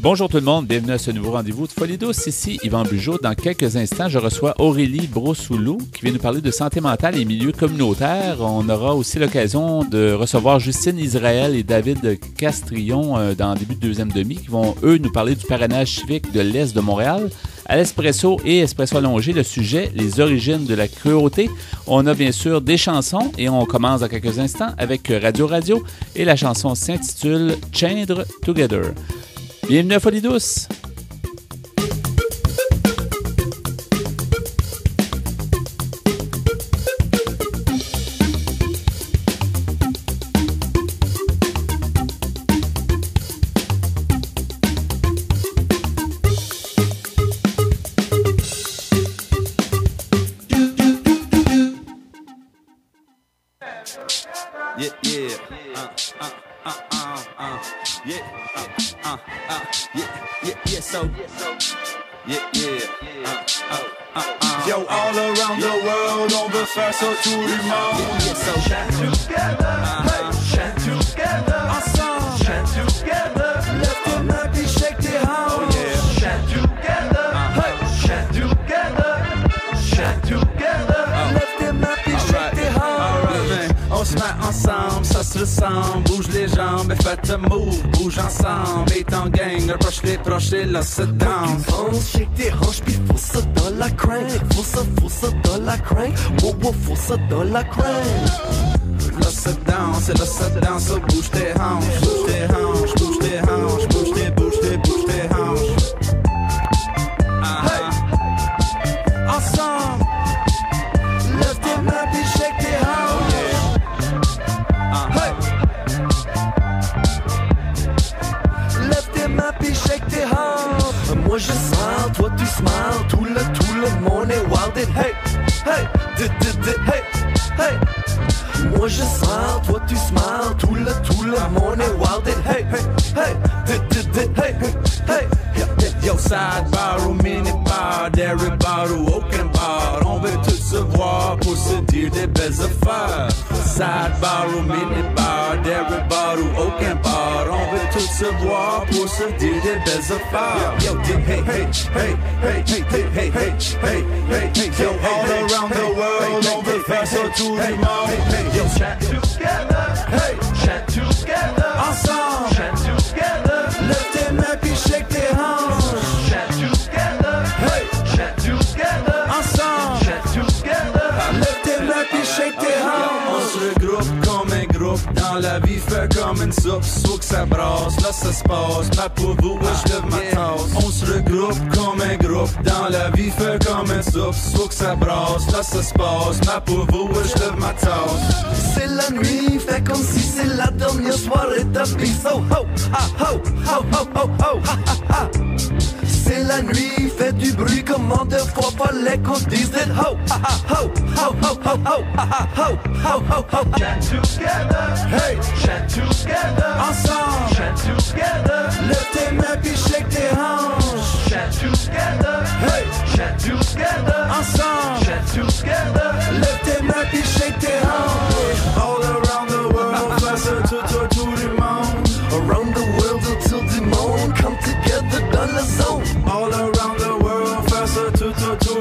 Bonjour tout le monde, bienvenue à ce nouveau rendez-vous de Folie douce. Ici Yvan Bugeaud. Dans quelques instants, je reçois Aurélie Brossoulou qui vient nous parler de santé mentale et milieux communautaires. On aura aussi l'occasion de recevoir Justine Israël et David Castrillon dans le début de deuxième demi qui vont, eux, nous parler du parrainage civique de l'Est de Montréal. À l'Espresso et Espresso Allongé, le sujet, les origines de la cruauté. On a bien sûr des chansons et on commence dans quelques instants avec Radio Radio et la chanson s'intitule Chained Together. Bienvenue à Folie douce! Yo, all around the world, on veut faire ça tout le monde. Chant together, chant together, ensemble. Chant together, lift them up and shake their hands. Chant together, chant together, chant together, lift them up and shake their hands. On se met ensemble, ça se ressemble. Bouge les jambes et faites un move. Bouge ensemble, et en gang, approche les proches et là se danse. Shake tes hanches pis faut ça dans la crank. Faut ça dans la crank. Wow, wow, faut ça dans la crank. Là se danse, et là se danse. Bouge tes hanches, bouge tes hanches, bouge tes hanches, bouge tes hanches. Hey, ensemble. Lève tes mains pis shake tes hanches. Hey, Lève tes mains pis shake tes hanches. Moi je smile, toi tu smiles. Tout le monde est wild and hey, hey, hey, hey. Moi je smile, toi tu smiles. Tout le monde est wild and hey, hey, hey, hey, hey. yo, side bar ou mini bar, dairy bar ou aucun bar. On veut tous se voir pour se dire des belles affaires. Side bar ou mini bar, dairy bar ou aucun bar. On veut tous se voir pour se dire des belles affaires. Yo, hey, hey, hey, hey, hey, hey, hey, hey, hey, hey, hey, yo, all around the world, on veut faire ça tout le monde. Yo, chant together, hey, chant together, ensemble, chant together, lève tes mains puis shake tes hands. Chant together, hey, chant together, ensemble, chant together, lève tes mains puis shake tes hands. On se regroupe comme un groupe, dans la vie fait comme une soupe, soit que ça brasse, là ça se passe, pas pour vous, je lève ma tasse. On se regroupe comme un groupe, dans la vie fait comme un soupe, soit que ça brasse, là ça se passe, pas pour vous, je lève ma tasse. C'est la nuit, fait comme si c'est la dernière soirée de vie. So ho, ha, ho, ho, ho, ho, ho, ha, ha, ha. C'est la nuit, fait du bruit, comment deux fois fallait qu'on dise it. Ho, ha, ha, ho, ho, ho, ho, ho, ha, ha, ho, ho, ho, ho. Chant together, hey, chant together, ensemble, chant together, lève tes mains puis shake tes hanches. Chant together, hey, chant together, ensemble, chant together, lève tes mains puis shake tes hanches. All around the world, face à tout le monde. Around the world until the moon, come together dans la zone. All around the world, face à tout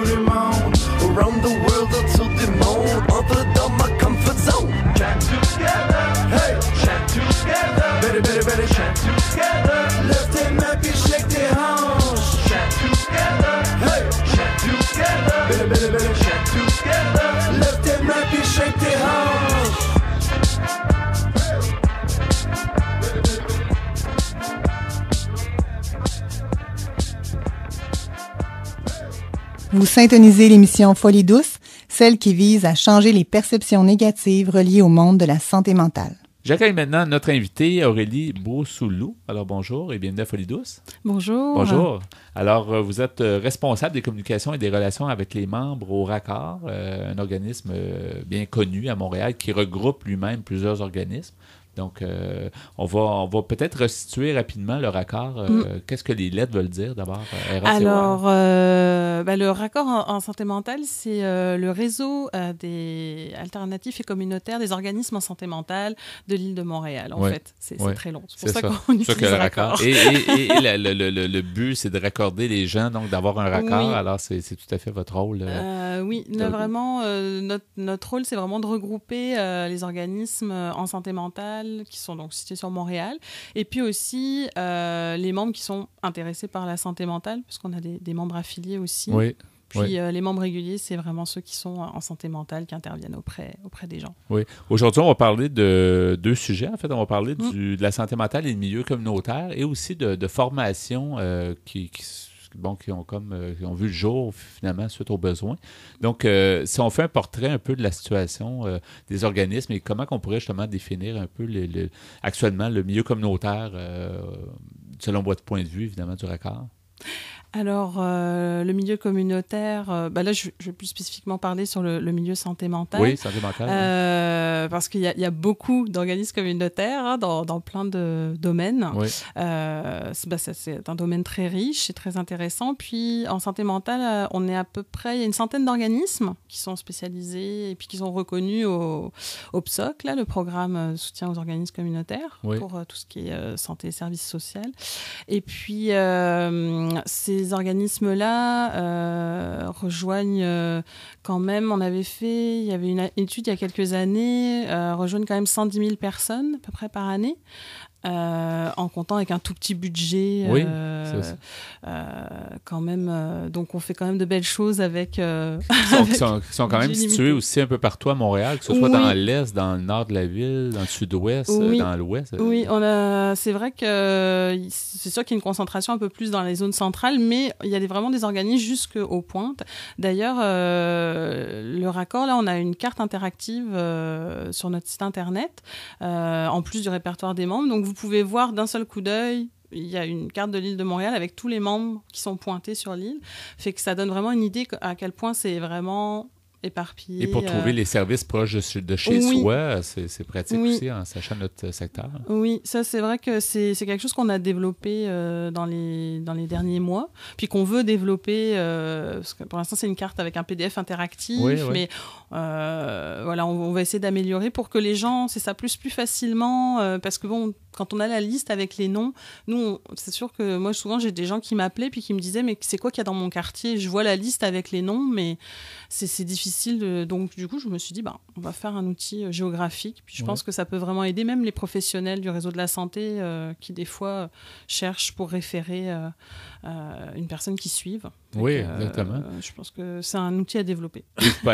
le monde. Around the world until the moon, entre dans ma comfort zone. Chant together, hey, chant together, better, chant together, lève tes mains puis shake tes hanches. Chant together, hey, chant together, better, chant together, lève tes mains puis shake tes hanches. Vous syntonisez l'émission Folie douce, celle qui vise à changer les perceptions négatives reliées au monde de la santé mentale. J'accueille maintenant notre invitée Aurélie Brossoulou. Alors bonjour et bienvenue à Folie douce. Bonjour. Bonjour. Alors vous êtes responsable des communications et des relations avec les membres au RACOR, un organisme bien connu à Montréal qui regroupe lui-même plusieurs organismes. Donc, on va peut-être restituer rapidement le raccord. Qu'est-ce que les lettres veulent dire d'abord? Alors, le raccord en santé mentale, c'est le réseau des alternatifs et communautaires des organismes en santé mentale de l'île de Montréal, en fait. C'est très long. C'est pour ça qu'on utilise le raccord. Et le but, c'est de raccorder les gens, donc d'avoir un raccord. Oui. Alors, c'est tout à fait votre rôle. Oui, vraiment, notre rôle, c'est vraiment de regrouper les organismes en santé mentale qui sont donc situés sur Montréal, et puis aussi les membres qui sont intéressés par la santé mentale, puisqu'on a des membres affiliés aussi. Oui. Puis les membres réguliers, c'est vraiment ceux qui sont en santé mentale, qui interviennent auprès des gens. Oui. Aujourd'hui, on va parler de 2 sujets. En fait, on va parler de la santé mentale et le milieu communautaire, et aussi de formation qui ont vu le jour, finalement, suite aux besoins. Donc, si on fait un portrait un peu de la situation des organismes et comment on pourrait justement définir un peu actuellement le milieu communautaire, selon votre point de vue, évidemment, du raccord. Alors, le milieu communautaire, là, je vais plus spécifiquement parler sur le milieu santé mentale. Oui, santé mentale. Parce qu'il y a beaucoup d'organismes communautaires dans plein de domaines. Oui. C'est un domaine très riche et très intéressant. Puis, en santé mentale, on est à peu près... Il y a une centaine d'organismes qui sont spécialisés et puis qui sont reconnus au PSOC, là, le programme soutien aux organismes communautaires, pour tout ce qui est santé et services sociaux. Et puis, ces organismes-là rejoignent quand même, il y avait une étude il y a quelques années, rejoignent quand même 110 000 personnes à peu près par année. En comptant avec un tout petit budget, quand même. Donc, on fait quand même de belles choses avec... Ils sont quand même situés aussi un peu partout à Montréal, que ce soit dans l'est, dans le nord de la ville, dans le sud-ouest, dans l'ouest. Oui, c'est vrai que c'est sûr qu'il y a une concentration un peu plus dans les zones centrales, mais il y a vraiment des organismes jusqu'aux pointes. D'ailleurs, le raccord, là, on a une carte interactive sur notre site Internet, en plus du répertoire des membres. Donc, vous pouvez voir d'un seul coup d'œil, il y a une carte de l'île de Montréal avec tous les membres qui sont pointés sur l'île. Fait que ça donne vraiment une idée à quel point c'est vraiment éparpillé. Et pour trouver les services proches de chez soi, c'est pratique aussi en sachant notre secteur. Oui, ça c'est vrai que c'est quelque chose qu'on a développé dans les derniers mois, puis qu'on veut développer, parce que pour l'instant c'est une carte avec un PDF interactif, mais on va essayer d'améliorer pour que les gens, c'est ça, plus facilement, parce que bon, quand on a la liste avec les noms, c'est sûr que moi souvent j'ai des gens qui m'appelaient puis qui me disaient mais c'est quoi qu'il y a dans mon quartier? Je vois la liste avec les noms, mais c'est difficile. Donc du coup je me suis dit on va faire un outil géographique. Puis je pense que ça peut vraiment aider même les professionnels du réseau de la santé qui des fois cherchent pour référer une personne qui suive. Oui, exactement. Je pense que c'est un outil à développer.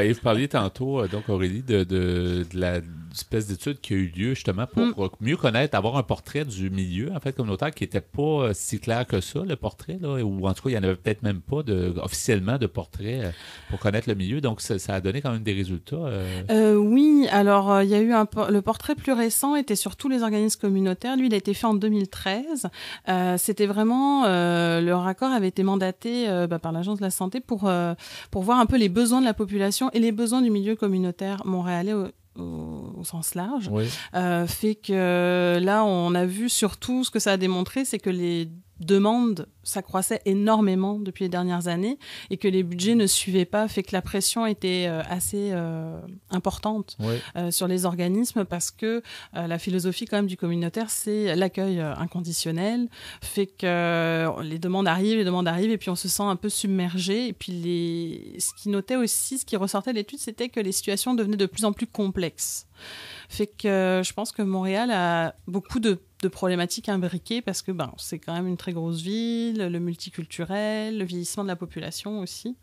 Et vous parliez tantôt, donc Aurélie, de l'espèce d'étude qui a eu lieu justement pour mieux connaître, avoir un portrait du milieu, en fait, communautaire, qui n'était pas si clair que ça, le portrait, là, ou en tout cas, il n'y en avait peut-être même pas officiellement de portrait pour connaître le milieu. Donc, ça a donné quand même des résultats. Oui, alors, il y a eu le portrait plus récent était sur tous les organismes communautaires. Lui, il a été fait en 2013. C'était vraiment... le raccord avait été mandaté par l'Agence de la santé pour voir un peu les besoins de la population et les besoins du milieu communautaire montréalais au sens large. Fait que là, on a vu surtout ce que ça a démontré, c'est que les demandes s'accroissaient énormément depuis les dernières années et que les budgets ne suivaient pas, fait que la pression était assez importante sur les organismes parce que la philosophie quand même du communautaire, c'est l'accueil inconditionnel, fait que les demandes arrivent et puis on se sent un peu submergé et puis ce qui ressortait de l'étude, c'était que les situations devenaient de plus en plus complexes. Fait que je pense que Montréal a beaucoup de problématiques imbriquées parce que c'est quand même une très grosse ville, le multiculturel, le vieillissement de la population aussi.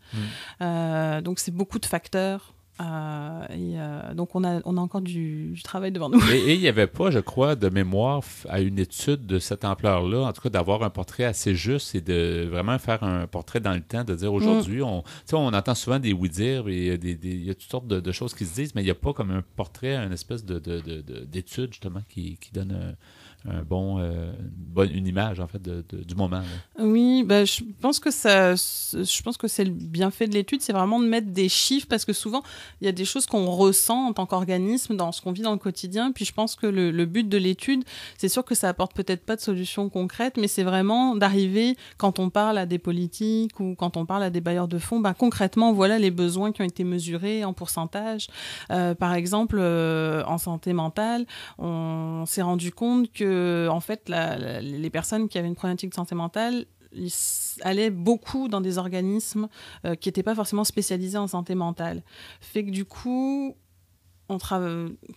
Donc c'est beaucoup de facteurs. Donc on a encore du travail devant nous. Et il n'y avait pas, je crois, de mémoire à une étude de cette ampleur-là, en tout cas d'avoir un portrait assez juste et de vraiment faire un portrait dans le temps, de dire aujourd'hui, on entend souvent des oui-dire, et il y a toutes sortes de choses qui se disent, mais il n'y a pas comme un portrait, une espèce d'étude justement qui donne une image en fait du moment. Là. Oui, je pense que c'est le bienfait de l'étude, c'est vraiment de mettre des chiffres parce que souvent il y a des choses qu'on ressent en tant qu'organisme dans ce qu'on vit dans le quotidien. Puis je pense que le but de l'étude, c'est sûr que ça apporte peut-être pas de solutions concrètes, mais c'est vraiment d'arriver, quand on parle à des politiques ou quand on parle à des bailleurs de fonds, concrètement, voilà les besoins qui ont été mesurés en pourcentage. Par exemple, en santé mentale, on s'est rendu compte que, en fait, les personnes qui avaient une problématique de santé mentale, ils allaient beaucoup dans des organismes qui n'étaient pas forcément spécialisés en santé mentale. Fait que du coup,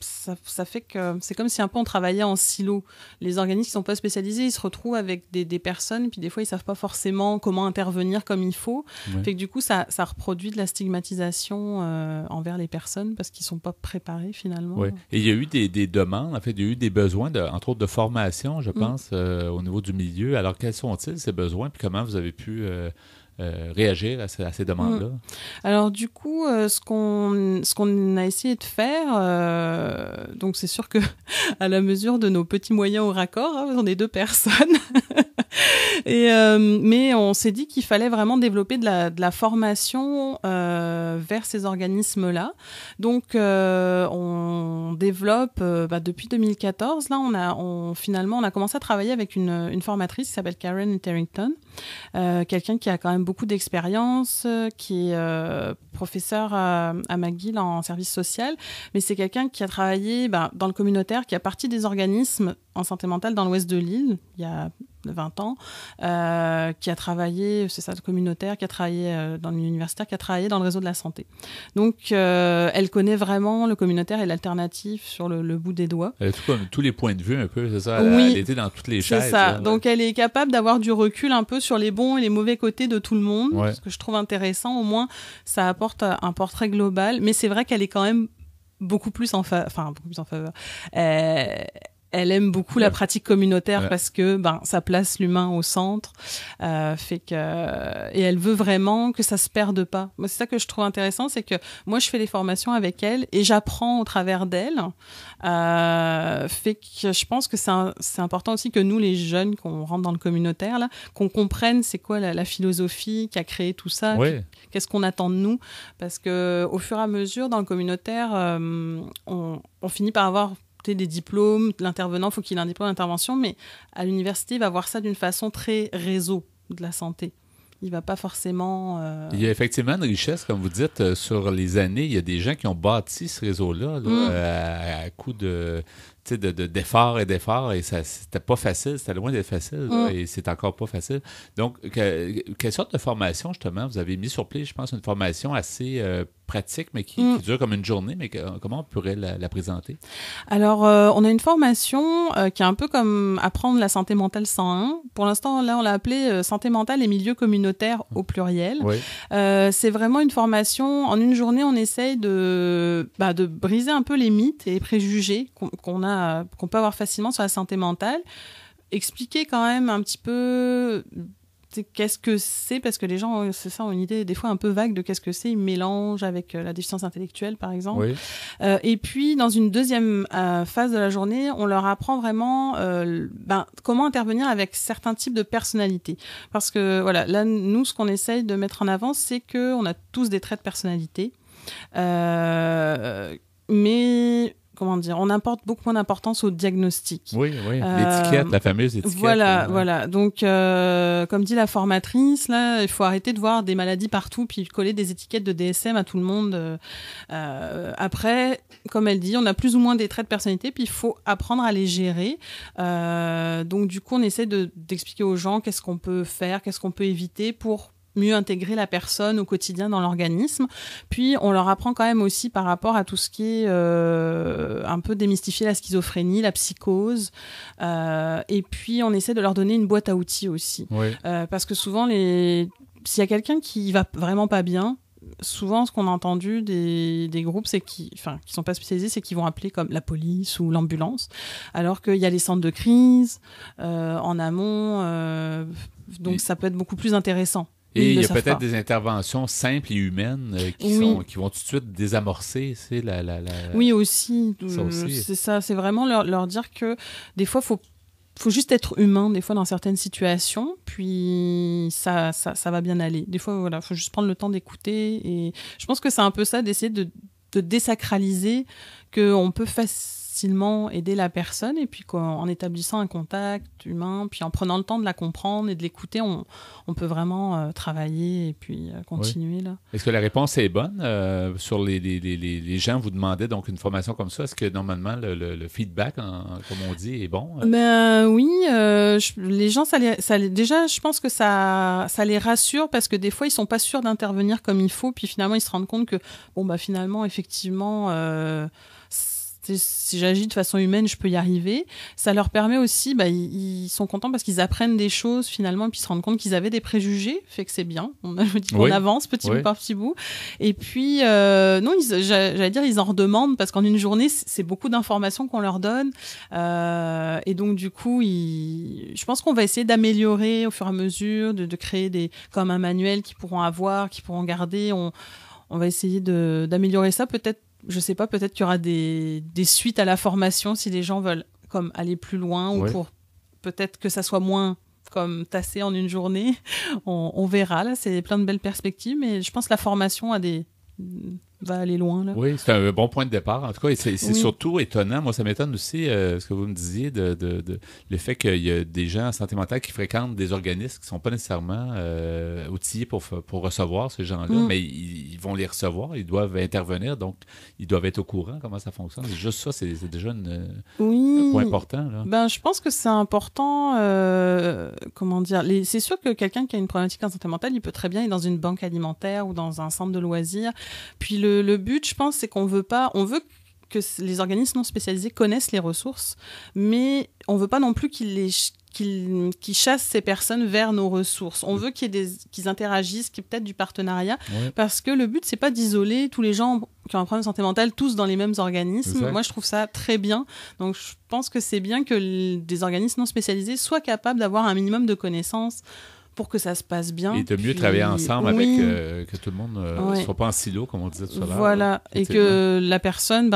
ça fait que c'est comme si un peu on travaillait en silo. Les organismes qui ne sont pas spécialisés, ils se retrouvent avec des personnes, puis des fois, ils ne savent pas forcément comment intervenir comme il faut. Ouais. Fait que du coup, ça reproduit de la stigmatisation envers les personnes parce qu'ils ne sont pas préparés finalement. Oui. Et il y a eu des demandes, en fait, il y a eu des besoins, entre autres de formation, je pense, au niveau du milieu. Alors, quels sont-ils, ces besoins, puis comment vous avez pu réagir à ces demandes-là? Alors du coup, ce qu'on a essayé de faire, donc c'est sûr que à la mesure de nos petits moyens au raccord, on est 2 personnes, mais on s'est dit qu'il fallait vraiment développer de la formation vers ces organismes-là. Donc on développe depuis 2014. Là, finalement on a commencé à travailler avec une formatrice qui s'appelle Karen Etherington, quelqu'un qui a quand même beaucoup d'expérience, qui est professeur à McGill en service social, mais c'est quelqu'un qui a travaillé dans le communautaire, qui a parti des organismes en santé mentale dans l'ouest de l'île, il y a 20 ans, qui a travaillé, c'est ça, communautaire, qui a travaillé dans l'universitaire, qui a travaillé dans le réseau de la santé. Donc, elle connaît vraiment le communautaire et l'alternative sur le bout des doigts. Elle a tous les points de vue un peu, c'est ça? Elle était dans toutes les chaises. C'est ça. Là. Donc, elle est capable d'avoir du recul un peu sur les bons et les mauvais côtés de tout le monde, ce que je trouve intéressant. Au moins, ça apporte un portrait global. Mais c'est vrai qu'elle est quand même beaucoup plus en faveur. Elle aime beaucoup la pratique communautaire parce que ça place l'humain au centre, et elle veut vraiment que ça se perde pas. Moi, c'est ça que je trouve intéressant, c'est que moi je fais les formations avec elle et j'apprends au travers d'elle. Fait que je pense que c'est important aussi que nous les jeunes, qu'on rentre dans le communautaire là, qu'on comprenne c'est quoi la philosophie qui a créé tout ça, qu'est-ce qu'on attend de nous, parce que au fur et à mesure dans le communautaire, on finit par avoir des diplômes, l'intervenant, il faut qu'il ait un diplôme d'intervention, mais à l'université, il va voir ça d'une façon très réseau de la santé. Il ne va pas forcément... Il y a effectivement une richesse, comme vous dites, sur les années. Il y a des gens qui ont bâti ce réseau-là à coup d'efforts et d'efforts, et ça, c'était pas facile, c'était loin d'être facile, et c'est encore pas facile. Donc, quelle sorte de formation, justement, vous avez mis sur pied, je pense, une formation assez pratique, mais qui dure comme une journée, mais comment on pourrait la présenter? Alors, on a une formation qui est un peu comme apprendre la santé mentale 101. Pour l'instant, là, on l'a appelée santé mentale et milieu communautaire au pluriel. Oui. C'est vraiment une formation. En une journée, on essaye de briser un peu les mythes et les préjugés qu'on peut avoir facilement sur la santé mentale. Expliquer quand même un petit peu... qu'est-ce que c'est, parce que les gens, c'est ça, ont une idée des fois un peu vague de qu'est-ce que c'est, ils mélangent avec la déficience intellectuelle, par exemple. Oui. Et puis, dans une deuxième phase de la journée, on leur apprend vraiment comment intervenir avec certains types de personnalités. Parce que, voilà, là, nous, ce qu'on essaye de mettre en avant, c'est qu'on a tous des traits de personnalité. Mais... comment dire, on apporte beaucoup moins d'importance au diagnostic. Oui, l'étiquette, la fameuse étiquette. Voilà. Donc, comme dit la formatrice, là, il faut arrêter de voir des maladies partout puis coller des étiquettes de DSM à tout le monde. Après, comme elle dit, on a plus ou moins des traits de personnalité, puis il faut apprendre à les gérer. Donc, du coup, on essaie d'expliquer aux gens qu'est-ce qu'on peut faire, qu'est-ce qu'on peut éviter pour mieux intégrer la personne au quotidien dans l'organisme. Puis, on leur apprend quand même aussi par rapport à tout ce qui est un peu démystifier la schizophrénie, la psychose. Et puis, on essaie de leur donner une boîte à outils aussi. Oui. Parce que souvent, s'il y a quelqu'un qui va vraiment pas bien, souvent, ce qu'on a entendu des groupes, c'est qui sont pas spécialisés, c'est qu'ils vont appeler comme la police ou l'ambulance, alors qu'il y a les centres de crise en amont. Donc, ça peut être beaucoup plus intéressant. Et il y a peut-être des interventions simples et humaines qui vont tout de suite désamorcer. C'est Oui, aussi. C'est ça. C'est vraiment leur dire que des fois, faut juste être humain, des fois, dans certaines situations. Puis, ça va bien aller. Des fois, voilà, faut juste prendre le temps d'écouter. Et je pense que c'est un peu ça, d'essayer de désacraliser, qu'on peut facilement aider la personne, et puis qu'en établissant un contact humain, puis en prenant le temps de la comprendre et de l'écouter, on peut vraiment travailler et puis continuer. Là. Est-ce que la réponse est bonne sur les gens vous demandaient donc une formation comme ça? Est-ce que normalement le feedback, comme on dit, est bon? Oui, les gens, déjà, je pense que ça les rassure parce que des fois, ils sont pas sûrs d'intervenir comme il faut, puis finalement, ils se rendent compte que, finalement, effectivement, si j'agis de façon humaine, je peux y arriver. Ça leur permet aussi, ils sont contents parce qu'ils apprennent des choses finalement, et puis ils se rendent compte qu'ils avaient des préjugés, fait que c'est bien. On avance petit bout par petit bout. Et puis, j'allais dire, ils en redemandent parce qu'en une journée, c'est beaucoup d'informations qu'on leur donne. Et donc, du coup, je pense qu'on va essayer d'améliorer au fur et à mesure, de créer comme un manuel qu'ils pourront avoir, qu'ils pourront garder. On va essayer d'améliorer ça, peut-être. Je sais pas, peut-être qu'il y aura des suites à la formation si les gens veulent comme aller plus loin ou pour peut-être que ça soit moins comme tassé en une journée. On verra, là, c'est plein de belles perspectives, mais je pense que la formation va aller loin. Là. Oui, c'est un bon point de départ. En tout cas, c'est surtout étonnant. Moi, ça m'étonne aussi ce que vous me disiez le fait qu'il y a des gens en santé mentale qui fréquentent des organismes qui ne sont pas nécessairement outillés pour recevoir ces gens-là, mais ils vont les recevoir, ils doivent intervenir, donc ils doivent être au courant comment ça fonctionne. Juste ça, c'est déjà un point important. Là. Je pense que c'est important. Comment dire, c'est sûr que quelqu'un qui a une problématique en santé mentale, il peut très bien être dans une banque alimentaire ou dans un centre de loisirs. Puis le but, je pense, c'est qu'on veut que les organismes non spécialisés connaissent les ressources, mais on veut pas non plus qu'ils chassent ces personnes vers nos ressources. On veut qu'ils interagissent, qu'il y ait peut-être du partenariat, parce que le but, c'est pas d'isoler tous les gens qui ont un problème de santé mentale tous dans les mêmes organismes. Exact. Moi, je trouve ça très bien. Donc, je pense que c'est bien que des organismes non spécialisés soient capables d'avoir un minimum de connaissances pour que ça se passe bien. Et de mieux travailler ensemble avec que tout le monde ne soit pas en silo, comme on disait tout à l'heure. Voilà, et que la personne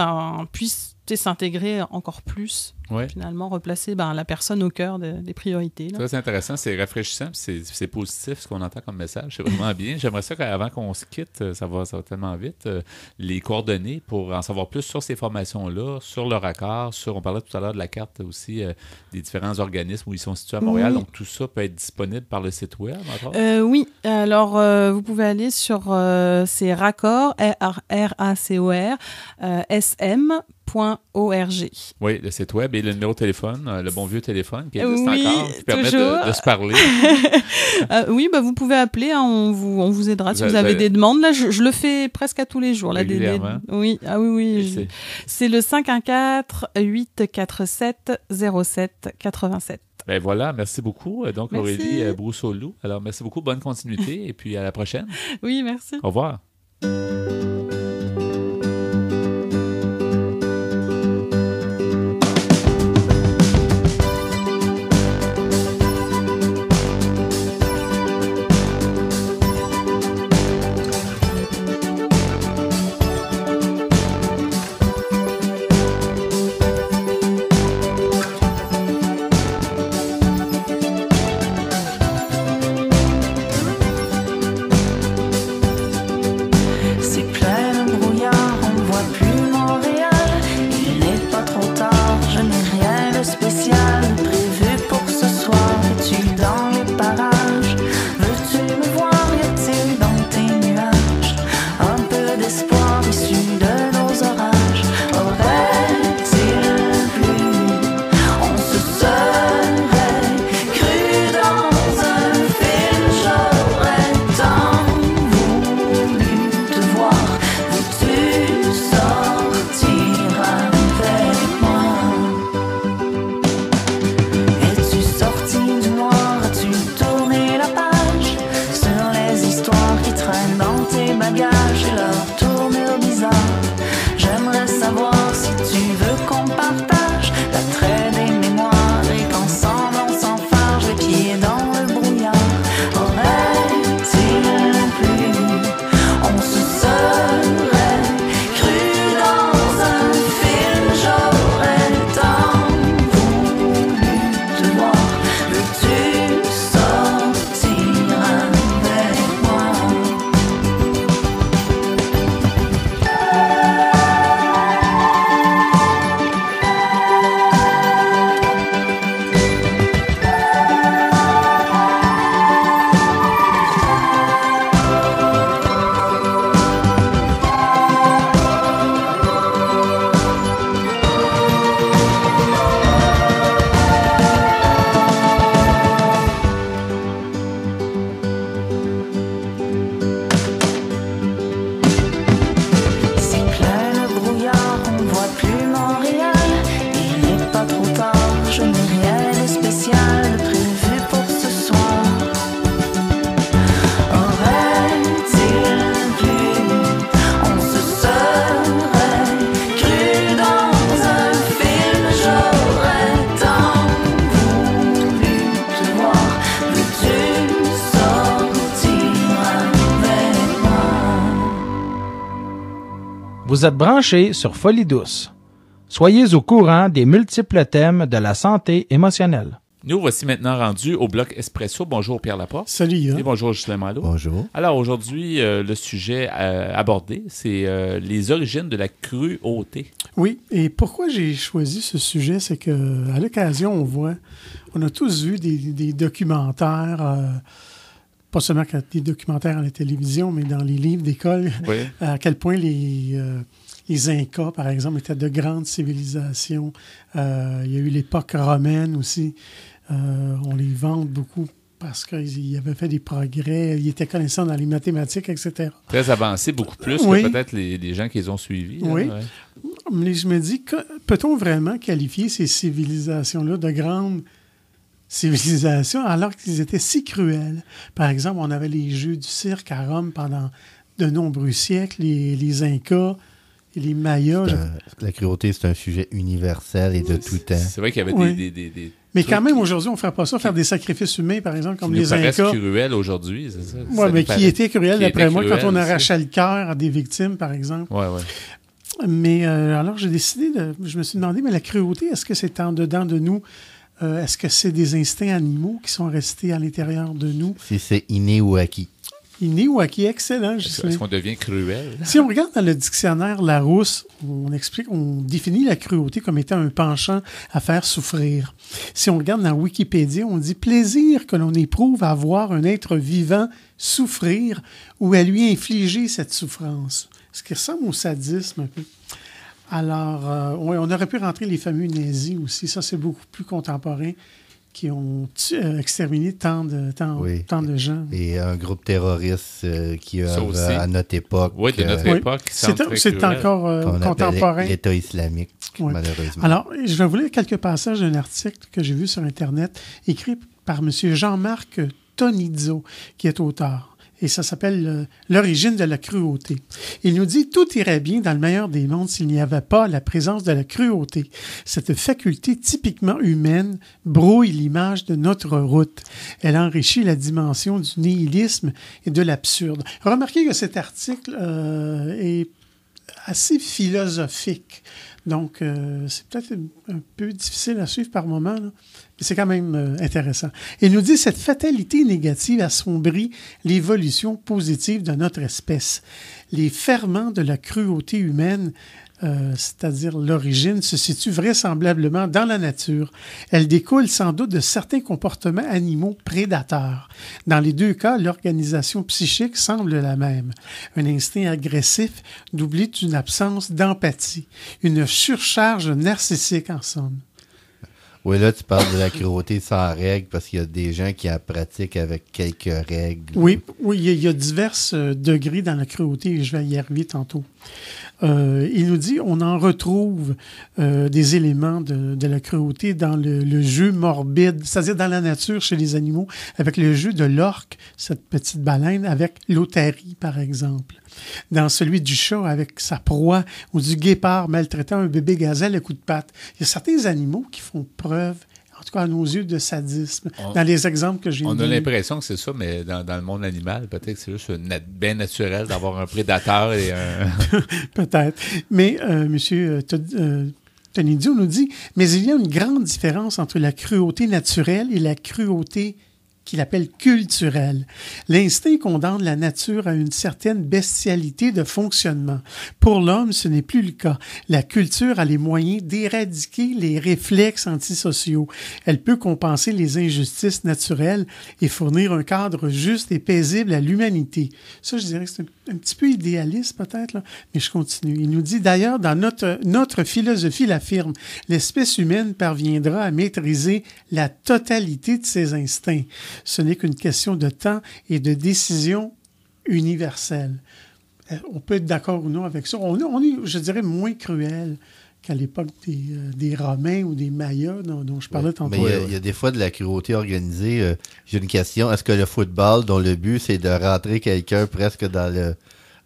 puisse s'intégrer encore plus, finalement, replacer la personne au cœur des priorités. Là. Très intéressant, c'est rafraîchissant, c'est positif ce qu'on entend comme message, c'est vraiment bien. J'aimerais ça qu'avant qu'on se quitte, ça va tellement vite, les coordonnées pour en savoir plus sur ces formations-là, sur leur accord, on parlait tout à l'heure de la carte aussi des différents organismes où ils sont situés à Montréal, donc tout ça peut être disponible par le site web, oui, alors vous pouvez aller sur ces raccords, RACOR, sm.org. Oui, le site web et le numéro de téléphone, le bon vieux téléphone qui existe encore, qui permet de se parler. Oui, vous pouvez appeler, on vous aidera si vous avez des demandes. Là, je le fais presque à tous les jours. Là, oui. C'est le 514-847-07-87. Ben voilà, merci beaucoup. Donc, merci. Aurélie Brousseau-Loup. Alors, merci beaucoup, bonne continuité et puis à la prochaine. Oui, merci. Au revoir. Vous êtes branchés sur Folie douce. Soyez au courant des multiples thèmes de la santé émotionnelle. Nous voici maintenant rendus au bloc Espresso. Bonjour Pierre Laporte. Salut Yann. Et bonjour Ghislain Malo. Bonjour. Alors aujourd'hui, le sujet abordé, c'est les origines de la cruauté. Oui, et pourquoi j'ai choisi ce sujet, c'est que à l'occasion, on a tous vu des documentaires, pas seulement des documentaires à la télévision, mais dans les livres d'école, Oui. à quel point les Incas, par exemple, étaient de grandes civilisations. Il y a eu l'époque romaine aussi. On les vante beaucoup parce qu'ils avaient fait des progrès. Ils étaient connaissants dans les mathématiques, etc. Très avancé, beaucoup plus Oui. que peut-être les gens qui les ont suivis. Oui. Là, ouais. Mais je me dis, peut-on vraiment qualifier ces civilisations-là de grandes civilisations alors qu'ils étaient si cruels? Par exemple, on avait les jeux du cirque à Rome pendant de nombreux siècles, les Incas et les Mayas. La cruauté, c'est un sujet universel et de tout temps. C'est vrai qu'il y avait Oui. des Mais trucs quand même, aujourd'hui, on ne ferait pas ça, faire des sacrifices humains, par exemple, comme qui nous les paraissent Incas. cruels aujourd'hui, c'est ça? Oui, Ça mais nous paraît- qui étaient cruels, qui d'après étaient moi, quand on cruels, arrachait le cœur à des victimes, par exemple. Oui, oui. Mais alors, j'ai décidé je me suis demandé, mais la cruauté, est-ce que c'est en dedans de nous? Est-ce que c'est des instincts animaux qui sont restés à l'intérieur de nous? Si c'est inné ou acquis. Inné ou acquis? Excellent, Est-ce Ghislain. qu'on devient cruel? Si on regarde dans le dictionnaire Larousse, on définit la cruauté comme étant un penchant à faire souffrir. Si on regarde dans Wikipédia, on dit plaisir que l'on éprouve à voir un être vivant souffrir ou à lui infliger cette souffrance. Ce qui ressemble au sadisme un peu. Alors, oui, on aurait pu rentrer les fameux nazis aussi. Ça, c'est beaucoup plus contemporain, qui ont exterminé tant de gens. Et un groupe terroriste qui Ça œuvre aussi. à notre époque. Oui, de notre Oui. époque. qui semble très C'est cruel. encore qu'on appelait contemporain. l'État islamique, Oui. malheureusement. Alors, je vais vous lire quelques passages d'un article que j'ai vu sur Internet, écrit par M. Jean-Marc Tonizzo, qui est auteur. Et ça s'appelle « L'origine de la cruauté ». Il nous dit « Tout irait bien dans le meilleur des mondes s'il n'y avait pas la présence de la cruauté. Cette faculté typiquement humaine brouille l'image de notre route. Elle enrichit la dimension du nihilisme et de l'absurde. » Remarquez que cet article est assez philosophique. Donc, c'est peut-être un peu difficile à suivre par moment, là, mais c'est quand même intéressant. Il nous dit « Cette fatalité négative assombrit l'évolution positive de notre espèce. Les ferments de la cruauté humaine, c'est-à-dire l'origine, se situent vraisemblablement dans la nature. Elle découle sans doute de certains comportements animaux prédateurs. Dans les deux cas, l'organisation psychique semble la même. Un instinct agressif doublé d'une absence d'empathie. Une surcharge narcissique, en somme. » Oui, là, tu parles de la cruauté sans règles parce qu'il y a des gens qui la pratiquent avec quelques règles. Oui, il y a divers degrés dans la cruauté et je vais y arriver tantôt. Il nous dit on en retrouve des éléments de la cruauté dans le jeu morbide, c'est-à-dire dans la nature chez les animaux, avec le jeu de l'orque, cette petite baleine, avec l'otarie, par exemple. Dans celui du chat avec sa proie ou du guépard maltraitant un bébé gazelle à coups de patte. Il y a certains animaux qui font preuve, en tout cas à nos yeux, de sadisme. Dans les exemples que j'ai On a donnés. l'impression que c'est ça, mais dans le monde animal, peut-être que c'est juste bien naturel d'avoir un prédateur et un... Peut-être. Mais monsieur Tonizio nous dit, mais il y a une grande différence entre la cruauté naturelle et la cruauté qu'il appelle culturelle. L'instinct condamne la nature à une certaine bestialité de fonctionnement. Pour l'homme, ce n'est plus le cas. La culture a les moyens d'éradiquer les réflexes antisociaux. Elle peut compenser les injustices naturelles et fournir un cadre juste et paisible à l'humanité. Ça, je dirais que c'est un petit peu idéaliste peut-être, là, mais je continue. Il nous dit d'ailleurs, dans notre philosophie l'affirme, l'espèce humaine parviendra à maîtriser la totalité de ses instincts. Ce n'est qu'une question de temps et de décision universelle. On peut être d'accord ou non avec ça. On est, je dirais, moins cruel qu'à l'époque des Romains ou des Mayas dont je parlais tantôt. Mais il y a des fois de la cruauté organisée. J'ai une question. Est-ce que le football, dont le but, c'est de rentrer quelqu'un presque dans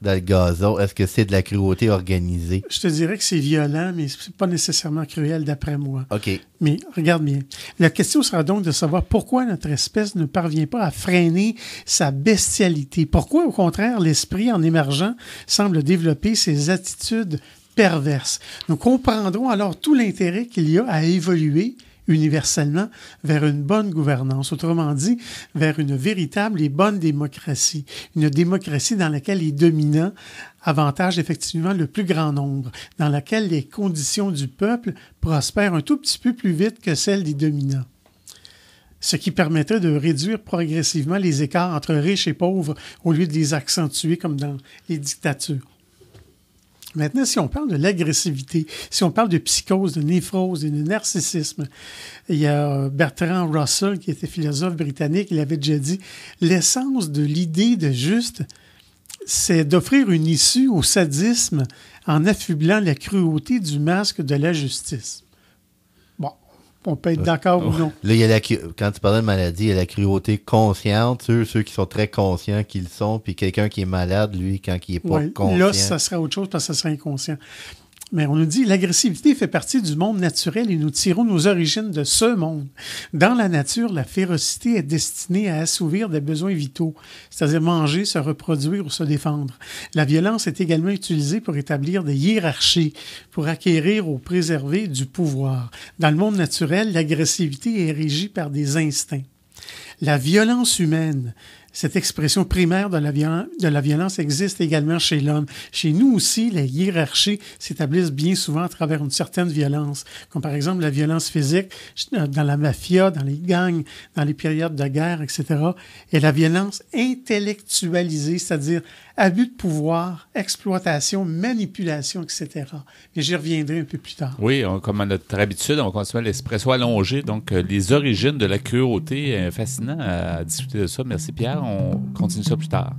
dans le gazon. Est-ce que c'est de la cruauté organisée? Je te dirais que c'est violent, mais c'est pas nécessairement cruel d'après moi. OK. Mais regarde bien. La question sera donc de savoir pourquoi notre espèce ne parvient pas à freiner sa bestialité. Pourquoi, au contraire, l'esprit, en émergeant, semble développer ses attitudes perverses. Nous comprendrons alors tout l'intérêt qu'il y a à évoluer universellement vers une bonne gouvernance, autrement dit, vers une véritable et bonne démocratie. Une démocratie dans laquelle les dominants avantagent effectivement le plus grand nombre, dans laquelle les conditions du peuple prospèrent un tout petit peu plus vite que celles des dominants. Ce qui permettrait de réduire progressivement les écarts entre riches et pauvres au lieu de les accentuer comme dans les dictatures. Maintenant, si on parle de l'agressivité, si on parle de psychose, de névrose et de narcissisme, il y a Bertrand Russell, qui était philosophe britannique, il avait déjà dit « L'essence de l'idée de juste, c'est d'offrir une issue au sadisme en affublant la cruauté du masque de la justice. » Bon, on peut être d'accord ou non. Là, il y a quand tu parlais de maladie, il y a la cruauté consciente, ceux qui sont très conscients qu'ils sont, puis quelqu'un qui est malade, lui, quand il n'est pas conscient. Là, ça serait autre chose parce que ça serait inconscient. Mais on nous dit l'agressivité fait partie du monde naturel et nous tirons nos origines de ce monde. Dans la nature, la férocité est destinée à assouvir des besoins vitaux, c'est-à-dire manger, se reproduire ou se défendre. La violence est également utilisée pour établir des hiérarchies, pour acquérir ou préserver du pouvoir. Dans le monde naturel, l'agressivité est régie par des instincts. La violence humaine, cette expression primaire de la violence existe également chez l'homme. Chez nous aussi, les hiérarchies s'établissent bien souvent à travers une certaine violence, comme par exemple la violence physique dans la mafia, dans les gangs, dans les périodes de guerre, etc. Et la violence intellectualisée, c'est-à-dire abus de pouvoir, exploitation, manipulation, etc. Et j'y reviendrai un peu plus tard. Oui, comme à notre habitude, on continue l'espresso allongé. Donc, les origines de la cruauté, fascinant à discuter de ça. Merci Pierre, on continue ça plus tard.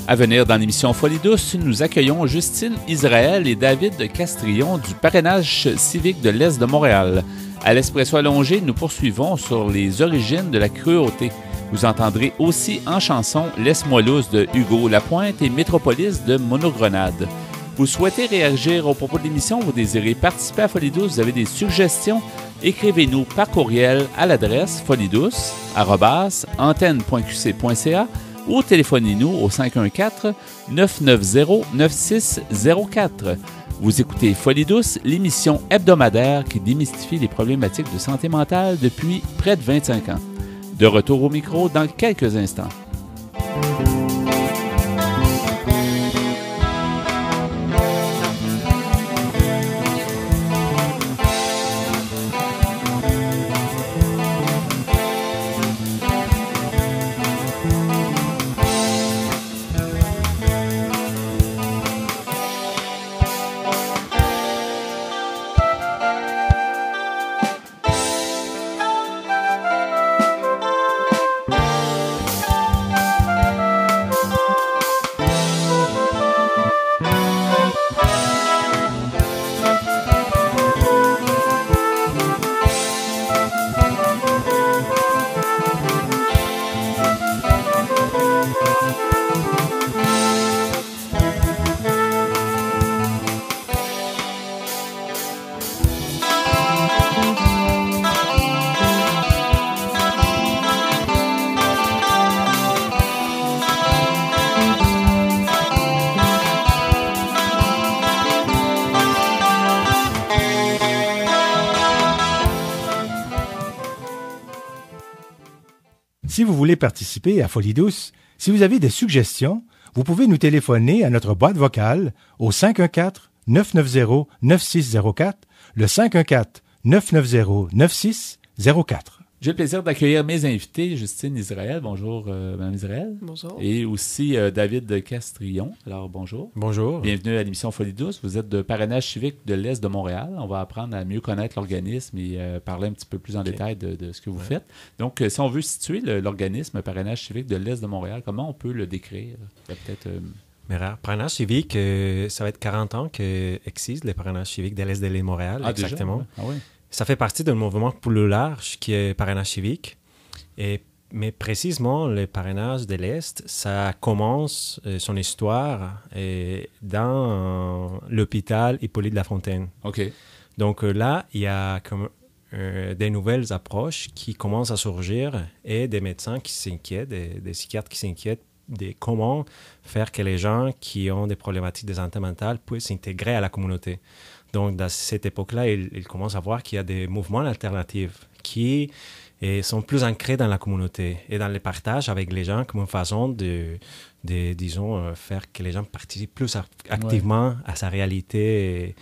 À venir dans l'émission Folie douce, nous accueillons Justine Israël et David Castrillon du parrainage civique de l'Est de Montréal. À l'Espresso allongé, nous poursuivons sur les origines de la cruauté. Vous entendrez aussi en chanson Laisse-moi lousse de Hugo Lapointe et Métropolis de Monogrenade. Vous souhaitez réagir au propos de l'émission, vous désirez participer à Folie douce, vous avez des suggestions, écrivez-nous par courriel à l'adresse foliedouce@antenne.qc.ca ou téléphonez-nous au 514-990-9604. Vous écoutez Folie douce, l'émission hebdomadaire qui démystifie les problématiques de santé mentale depuis près de 25 ans. De retour au micro dans quelques instants. Si vous voulez participer à Folie douce, si vous avez des suggestions, vous pouvez nous téléphoner à notre boîte vocale au 514-990-9604, le 514-990-9604. J'ai le plaisir d'accueillir mes invités, Justine Israël. Bonjour, Mme Israël. Bonjour. Et aussi David Castrillon. Alors, bonjour. Bonjour. Bienvenue à l'émission Folie douce. Vous êtes de parrainage civique de l'Est de Montréal. On va apprendre à mieux connaître l'organisme et parler un petit peu plus en détail de ce que vous faites. Donc, si on veut situer l'organisme parrainage civique de l'Est de Montréal, comment on peut le décrire? Il y a peut-être... Parrainage civique, ça va être 40 ans qu'existe le parrainage civique de l'Est de l'île Montréal, exactement. Déjà? Ah oui. Ça fait partie d'un mouvement plus large qui est parrainage civique. Mais précisément, le parrainage de l'Est, ça commence son histoire dans l'hôpital Hippolyte Lafontaine. OK. Donc là, il y a comme des nouvelles approches qui commencent à surgir et des médecins qui s'inquiètent, des psychiatres qui s'inquiètent de comment faire que les gens qui ont des problématiques de santé mentale puissent s'intégrer à la communauté. Donc, dans cette époque-là, ils commencent à voir qu'il y a des mouvements alternatifs qui sont plus ancrés dans la communauté et dans le partage avec les gens comme une façon de disons, faire que les gens participent plus activement à sa réalité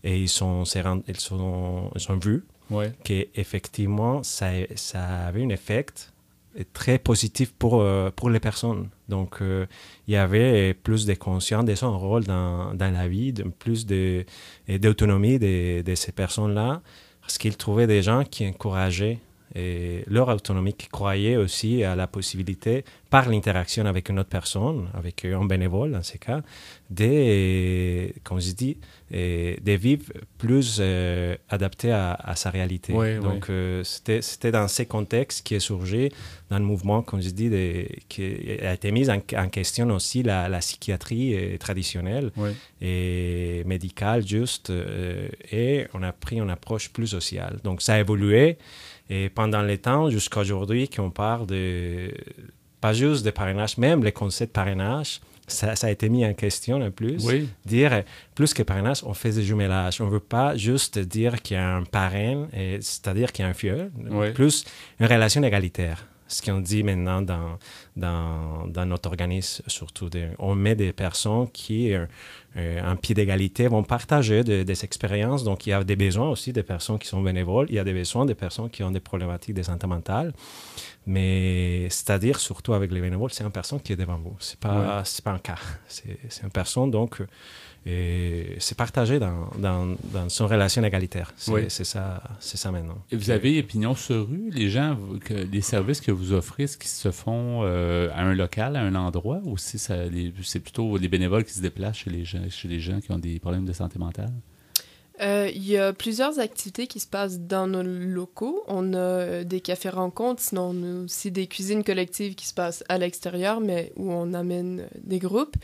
et ils sont vus qu'effectivement, ça avait un effet très positif pour les personnes. Donc, il y avait plus de conscience de son rôle dans la vie, plus d'autonomie de ces personnes-là, parce qu'ils trouvaient des gens qui encourageaient leur autonomie, qui croyaient aussi à la possibilité, par l'interaction avec une autre personne, avec un bénévole dans ces cas, comme je dis, de vivre plus adapté à sa réalité. Oui, donc, c'était dans ces contextes qui est surgi dans le mouvement, comme je dis, qui a été mis en question aussi la psychiatrie traditionnelle et médicale, juste, et on a pris une approche plus sociale. Donc, ça a évolué. Et pendant le temps, jusqu'à aujourd'hui, qu'on parle pas juste de parrainage, même le concept de parrainage, ça a été mis en question un plus. Oui. Dire, plus que parrainage, on fait des jumelages. On ne veut pas juste dire qu'il y a un parrain, c'est-à-dire qu'il y a un filleul, plus une relation égalitaire. Ce qu'on dit maintenant dans notre organisme, surtout, on met des personnes qui, en pied d'égalité, vont partager des expériences. Donc, il y a des besoins aussi des personnes qui sont bénévoles. Il y a des besoins des personnes qui ont des problématiques de santé mentale. Mais c'est-à-dire, surtout avec les bénévoles, c'est une personne qui est devant vous. C'est pas un cas. C'est une personne, donc, c'est partagé dans son relation égalitaire. C'est ça maintenant. Et vous avez pignon sur rue, les gens, les services que vous offrez, est-ce qu'ils se font à un local, à un endroit, ou si c'est plutôt les bénévoles qui se déplacent chez les gens qui ont des problèmes de santé mentale? Il y a plusieurs activités qui se passent dans nos locaux. On a des cafés-rencontres, sinon on a aussi des cuisines collectives qui se passent à l'extérieur, mais où on amène des groupes.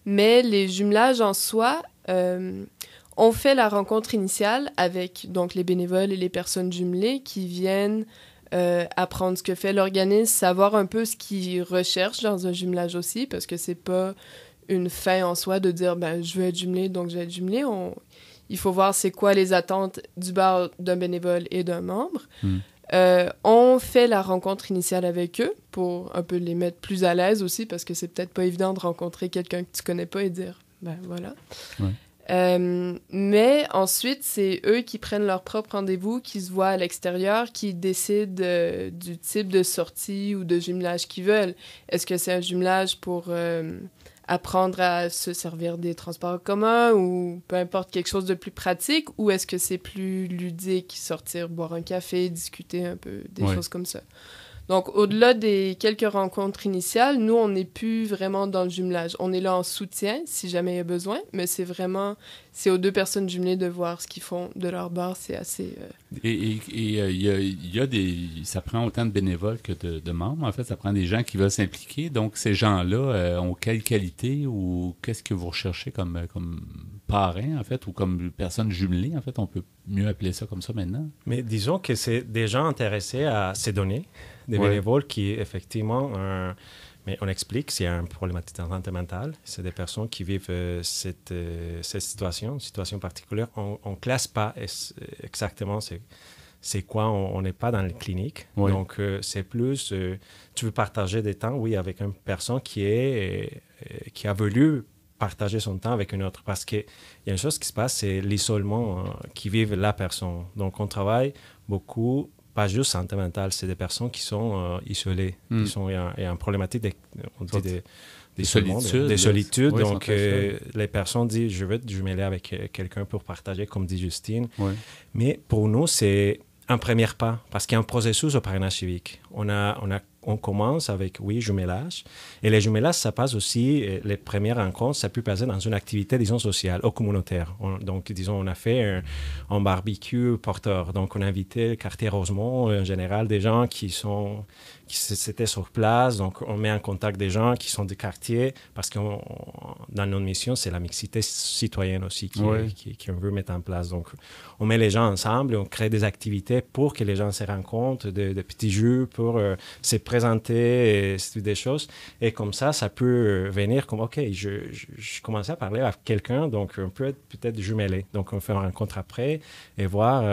Mais les jumelages en soi, on fait la rencontre initiale avec donc, les bénévoles et les personnes jumelées qui viennent apprendre ce que fait l'organisme, savoir un peu ce qu'ils recherchent dans un jumelage aussi, parce que c'est pas une fin en soi de dire « je veux être jumelé, donc je vais être jumelé ». Il faut voir c'est quoi les attentes du bar d'un bénévole et d'un membre. On fait la rencontre initiale avec eux pour un peu les mettre plus à l'aise aussi, parce que c'est peut-être pas évident de rencontrer quelqu'un que tu connais pas et dire voilà. Mais ensuite, c'est eux qui prennent leur propre rendez-vous, qui se voient à l'extérieur, qui décident du type de sortie ou de jumelage qu'ils veulent. Est-ce que c'est un jumelage pour apprendre à se servir des transports en commun ou peu importe quelque chose de plus pratique, ou est-ce que c'est plus ludique, sortir, boire un café, discuter un peu, des choses comme ça. Donc, au-delà des quelques rencontres initiales, nous, on n'est plus vraiment dans le jumelage. On est là en soutien, si jamais il y a besoin, mais c'est aux deux personnes jumelées de voir ce qu'ils font de leur bar. C'est assez... ça prend autant de bénévoles que de membres. En fait, ça prend des gens qui veulent s'impliquer. Donc, ces gens-là ont quelle qualité ou qu'est-ce que vous recherchez comme parrain, en fait, ou comme personne jumelée, en fait? On peut mieux appeler ça comme ça maintenant. Mais disons que c'est des gens intéressés à ces données, des bénévoles qui, effectivement, mais on explique s'il y a une problématique de santé mentale. C'est des personnes qui vivent cette situation, une situation particulière. On ne classe pas exactement c'est quoi. On n'est pas dans les cliniques. Donc, c'est plus... tu veux partager des temps, avec une personne qui a voulu partager son temps avec une autre. Parce qu'il y a une chose qui se passe, c'est l'isolement qui vive la personne. Donc, on travaille beaucoup... Pas juste santé mentale, c'est des personnes qui sont isolées. Il y a une problématique de solitude. Donc, les personnes disent, je veux te jumeler avec quelqu'un pour partager, comme dit Justine. Mais pour nous, c'est un premier pas, parce qu'il y a un processus au parrainage civique. On on commence avec, jumelage. Et les jumelages, ça passe aussi, les premières rencontres, ça peut passer dans une activité, disons, sociale ou communautaire. Donc, disons, on a fait un barbecue porteur. Donc, on a invité le quartier Rosemont, en général, des gens qui étaient sur place. Donc, on met en contact des gens qui sont du quartier parce que dans notre mission, c'est la mixité citoyenne aussi qu'on veut mettre en place. Donc, on met les gens ensemble et on crée des activités pour que les gens se rencontrent, de petits jeux pour se présenter, et des choses. Et comme ça peut venir comme, OK, je commençais à parler à quelqu'un, donc on peut être peut-être jumelé. Donc, on fait une rencontre après et voir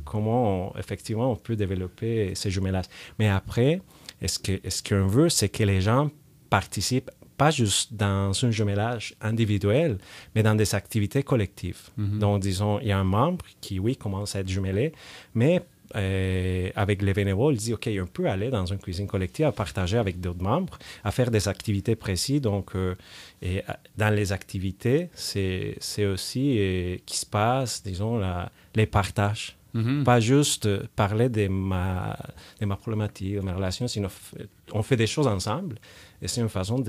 comment, effectivement, on peut développer ces jumelages. Mais après, ce qu'on veut, c'est que les gens participent pas juste dans un jumelage individuel, mais dans des activités collectives. Mm-hmm. Donc, disons, il y a un membre qui, commence à être jumelé, mais avec les bénévoles, il dit, OK, on peut aller dans une cuisine collective à partager avec d'autres membres, à faire des activités précises. Donc, et dans les activités, c'est aussi qui se passe, disons, les partages. Mm-hmm. Pas juste parler de ma problématique, de ma relation, sinon on fait des choses ensemble. Et c'est une façon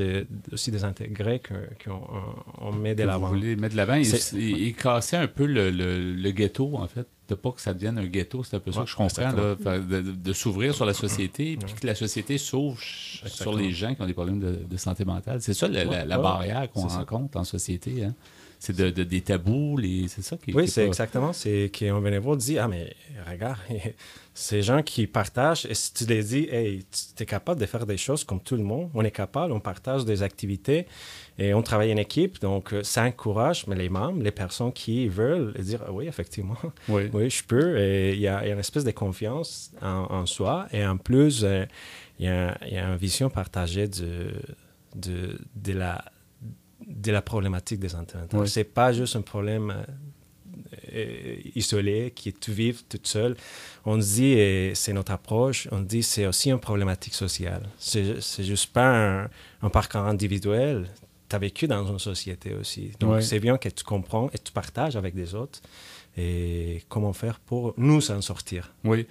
aussi de intégrer qu'on met de l'avant. Vous voulez mettre de l'avant et casser un peu le ghetto, en fait. De pas que ça devienne un ghetto, c'est un peu ça que je comprends, là, de s'ouvrir sur la société, puis que la société s'ouvre sur les gens qui ont des problèmes de santé mentale. C'est ça la barrière qu'on rencontre en société, hein? C'est des tabous, c'est ça qui... Oui, c'est exactement. C'est qu'un bénévole dit, mais regarde, ces gens qui partagent, et si tu les dis, hey, tu es capable de faire des choses comme tout le monde, on est capable, on partage des activités et on travaille en équipe, donc ça encourage les membres, les personnes qui veulent dire, oui, effectivement, oui, je peux, et il y a une espèce de confiance en soi, et en plus, il y a une vision partagée de la problématique des santé mentale. Oui. C'est pas juste un problème isolé qui tu vis toute seule. On dit, et c'est notre approche, on dit c'est aussi une problématique sociale. C'est juste pas un parcours individuel. Tu as vécu dans une société aussi. Donc, c'est bien que tu comprends et tu partages avec des autres. Et comment faire pour nous s'en sortir. Oui.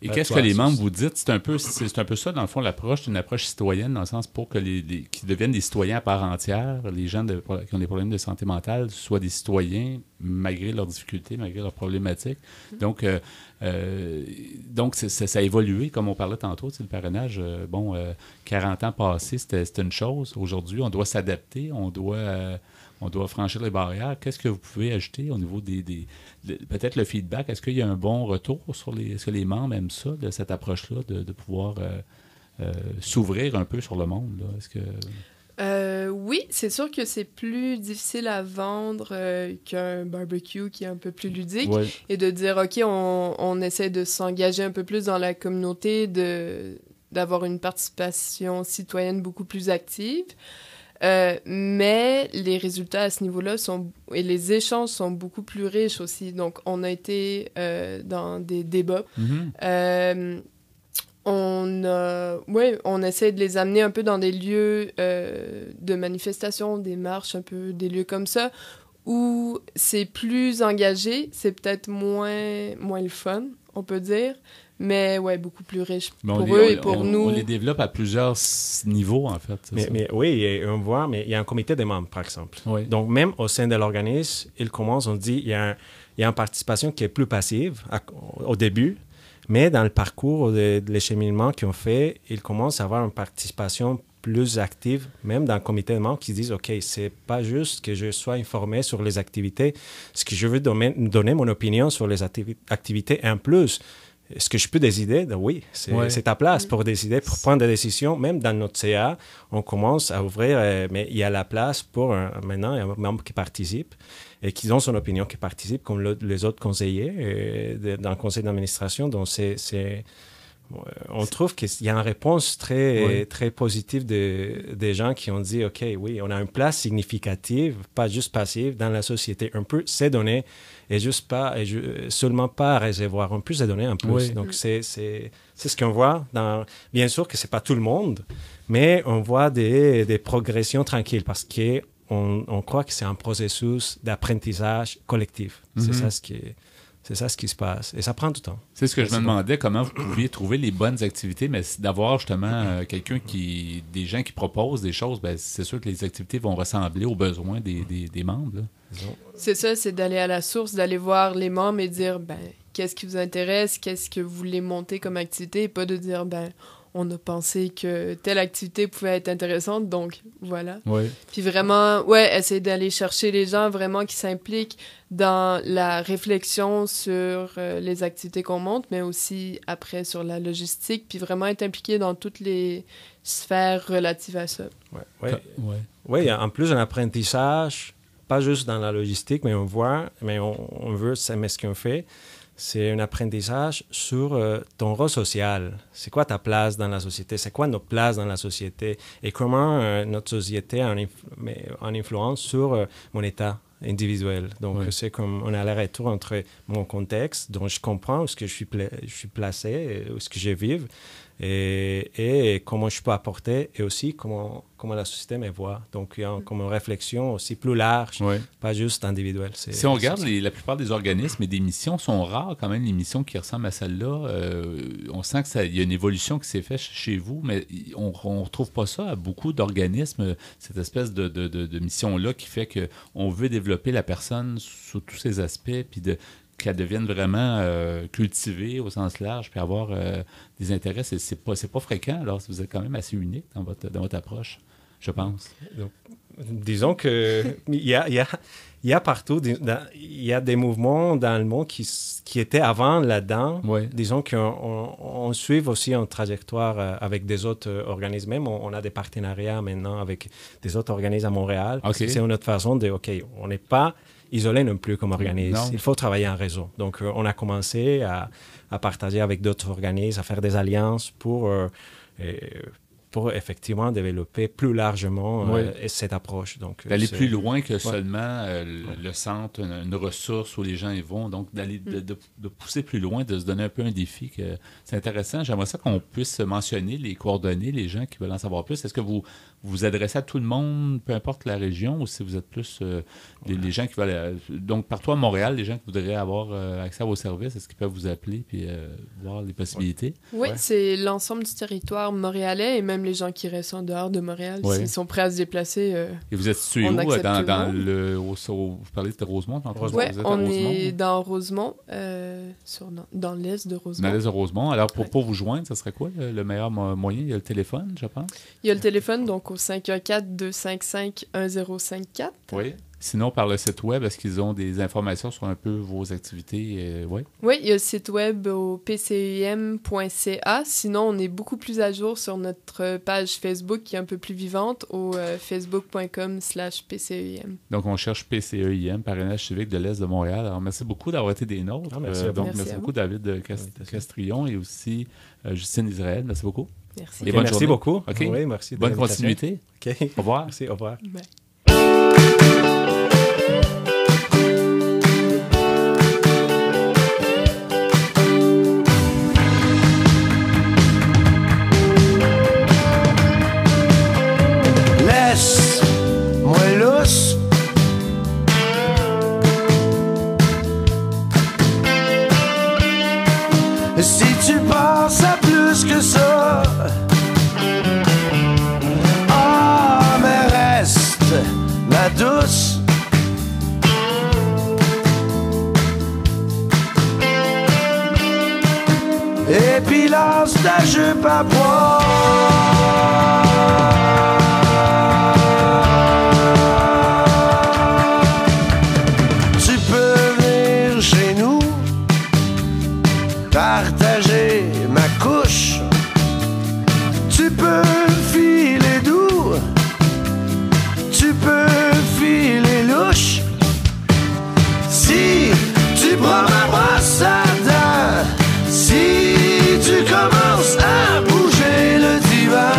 Et qu'est-ce que les membres vous dites? C'est un peu ça, dans le fond, l'approche, c'est une approche citoyenne, dans le sens pour que qu'ils deviennent des citoyens à part entière, les gens qui ont des problèmes de santé mentale soient des citoyens malgré leurs difficultés, malgré leurs problématiques. Donc, ça a évolué, comme on parlait tantôt, le parrainage, 40 ans passés, c'était une chose. Aujourd'hui, on doit s'adapter, on doit franchir les barrières. Qu'est-ce que vous pouvez ajouter au niveau peut-être le feedback? Est-ce qu'il y a un bon retour est-ce que les membres aiment ça, de cette approche-là, de pouvoir s'ouvrir un peu sur le monde, là? Est-ce que... oui, c'est sûr que c'est plus difficile à vendre qu'un barbecue qui est un peu plus ludique, et de dire, OK, on essaie de s'engager un peu plus dans la communauté, d'avoir une participation citoyenne beaucoup plus active. Mais les résultats à ce niveau-là et les échanges sont beaucoup plus riches aussi. Donc, on a été dans des débats. Mm-hmm. On essaie de les amener un peu dans des lieux de manifestation, des marches, un peu des lieux comme ça, où c'est plus engagé, c'est peut-être moins le fun, on peut dire. Mais beaucoup plus riche pour eux et pour nous. On les développe à plusieurs niveaux, en fait. Mais oui, on voit, mais il y a un comité des membres, par exemple. Oui. Donc, même au sein de l'organisme, on dit, il y a une participation qui est plus passive au début, mais dans le parcours de l'écheminement qu'ils ont fait, ils commencent à avoir une participation plus active, même dans le comité de membres qui disent, OK, c'est pas juste que je sois informé sur les activités, ce que je veux donner mon opinion sur les activités en plus. Est-ce que je peux décider? Oui, c'est ta place pour décider, pour prendre des décisions. Même dans notre CA, on commence à ouvrir, mais il y a la place pour maintenant, il y a un membre qui participe et qui donne son opinion, qui participe comme les autres conseillers dans le conseil d'administration. Donc, on trouve qu'il y a une réponse très positive des gens qui ont dit, OK, oui, on a une place significative, pas juste passive, dans la société. On peut se donner et seulement pas à recevoir. On peut se donner en plus. Oui. Donc, c'est ce qu'on voit. Bien sûr que c'est pas tout le monde, mais on voit des progressions tranquilles parce qu'on croit que c'est un processus d'apprentissage collectif. Mm-hmm. C'est ça ce qui est... C'est ça ce qui se passe. Et ça prend du temps. C'est ce que je me demandais, comment vous pouviez trouver les bonnes activités, mais d'avoir justement des gens qui proposent des choses, ben, c'est sûr que les activités vont ressembler aux besoins des membres. Là. C'est ça, c'est d'aller à la source, d'aller voir les membres et dire, qu'est-ce qui vous intéresse, qu'est-ce que vous voulez monter comme activité, et pas de dire, on a pensé que telle activité pouvait être intéressante, donc voilà. Ouais. Puis vraiment, essayer d'aller chercher les gens vraiment qui s'impliquent dans la réflexion sur les activités qu'on monte, mais aussi après sur la logistique, puis vraiment être impliqué dans toutes les sphères relatives à ça. Oui, en plus un apprentissage, pas juste dans la logistique, mais on veut, mais ce qu'on fait, c'est un apprentissage sur ton rôle social. C'est quoi ta place dans la société? C'est quoi notre place dans la société? Et comment notre société a une influence sur mon état individuel. Donc, c'est comme on a le retour entre mon contexte, dont je comprends où est-ce que je suis placé, où est-ce que je vis, et comment je peux apporter, et aussi comment la société me voit. Donc, il y a comme une réflexion aussi plus large, pas juste individuelle. Si on regarde, la plupart des organismes et des missions sont rares quand même, les missions qui ressemblent à celle-là. On sent qu'il y a une évolution qui s'est faite chez vous, mais on ne retrouve pas ça à beaucoup d'organismes, cette espèce de mission-là qui fait qu'on veut développer la personne sous tous ses aspects, puis qu'elle devienne vraiment cultivée au sens large, puis avoir des intérêts. C'est pas fréquent, alors vous êtes quand même assez unique dans votre approche, je pense. Donc, disons que il y a partout, il y a des mouvements dans le monde qui étaient avant là-dedans. Disons qu'on suit aussi une trajectoire avec des autres organismes. Même on a des partenariats maintenant avec des autres organismes à Montréal. C'est une autre façon de, on n'est pas isolé non plus comme organisme. Il faut travailler en réseau. Donc, on a commencé à partager avec d'autres organismes, à faire des alliances pour effectivement développer plus largement cette approche. Donc, d'aller plus loin que seulement le centre, une ressource où les gens y vont. Donc, de pousser plus loin, de se donner un peu un défi. C'est intéressant. J'aimerais ça qu'on puisse mentionner les coordonnées, les gens qui veulent en savoir plus. Est-ce que vous vous adressez à tout le monde, peu importe la région, ou si vous êtes plus les gens qui veulent... donc, partout à Montréal, les gens qui voudraient avoir accès à vos services, est-ce qu'ils peuvent vous appeler puis voir les possibilités? Oui, c'est l'ensemble du territoire montréalais et même les gens qui restent en dehors de Montréal, s'ils sont prêts à se déplacer. Et vous êtes situé où? Vous parlez de Rosemont? Oui, on est dans Rosemont, dans l'est de Rosemont. Dans l'est de Rosemont. Alors, pour vous joindre, ça serait quoi le meilleur moyen? Il y a le téléphone, je pense? Il y a le téléphone, donc au 514-255-1054. Oui. Sinon, par le site web, est-ce qu'ils ont des informations sur un peu vos activités? Oui, il y a le site web au pceim.ca. Sinon, on est beaucoup plus à jour sur notre page Facebook qui est un peu plus vivante au facebook.com/PCEIM. Donc, on cherche PCEIM, Parrainage civique de l'Est de Montréal. Alors, merci beaucoup d'avoir été des nôtres. Merci beaucoup, David Castrillon et aussi Justine Israël. Merci beaucoup. Merci. Et merci beaucoup. Okay. Oui, merci. Bonne continuité. Okay. Au revoir. Merci, au revoir. Bye. Laisse-moi lousse. Si tu penses à plus que ça, mais reste ma douce. Et puis lance ta jupe à poids. Tu peux venir chez nous, partager ma couche. Tu peux filer doux, tu peux filer louche. Si tu prends ma brosse à dents, si tu commences à bouger le divan,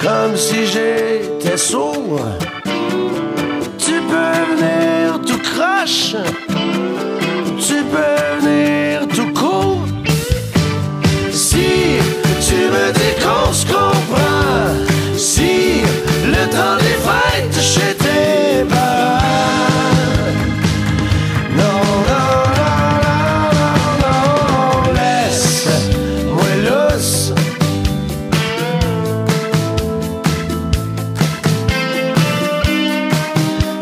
comme si j'étais sourd. Tu peux venir tout croche, tu peux venir tout court. Si tu me dis qu'on se comprend, si le temps des fêtes chez tes parents. Non, non, non, non, non, non, laisse-moi lousse.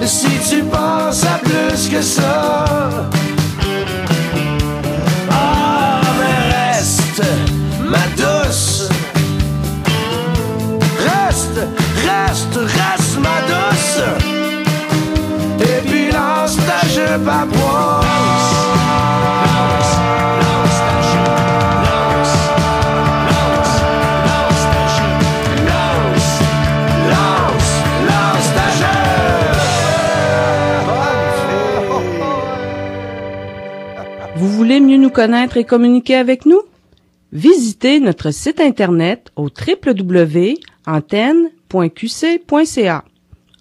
Si tu penses à plus que ça, ah, mais reste, ma douce. Reste, ma douce. Et puis lance ta jupe à poisse. Lance ta jupe, lance ta jupe, lance ta jupe. Vous voulez mieux nous connaître et communiquer avec nous? Visitez notre site internet au www.antenne.qc.ca.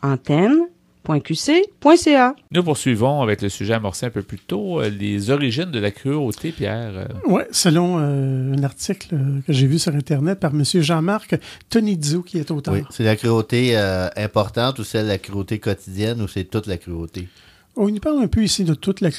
Antenne.qc.ca. Nous poursuivons avec le sujet amorcé un peu plus tôt, les origines de la cruauté, Pierre. Oui, selon un article que j'ai vu sur Internet par M. Jean-Marc Tonizzo, qui est auteur. Oui, c'est la cruauté importante ou c'est la cruauté quotidienne ou c'est toute la cruauté? On nous parle un peu ici de toute la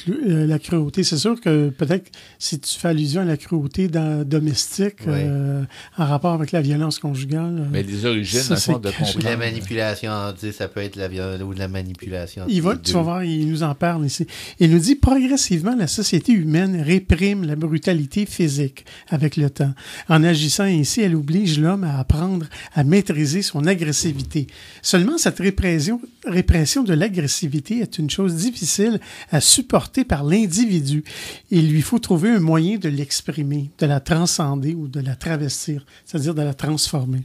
cruauté. C'est sûr que peut-être si tu fais allusion à la cruauté domestique en rapport avec la violence conjugale. Mais les origines, dans le fond, de comprendre. La manipulation, ça peut être la violence ou de la manipulation. Tu vas voir, il nous en parle ici. Il nous dit, progressivement, la société humaine réprime la brutalité physique avec le temps. En agissant ainsi, elle oblige l'homme à apprendre à maîtriser son agressivité. Seulement, cette répression de l'agressivité est une chose difficile à supporter par l'individu. Il lui faut trouver un moyen de l'exprimer, de la transcender ou de la travestir, c'est-à-dire de la transformer.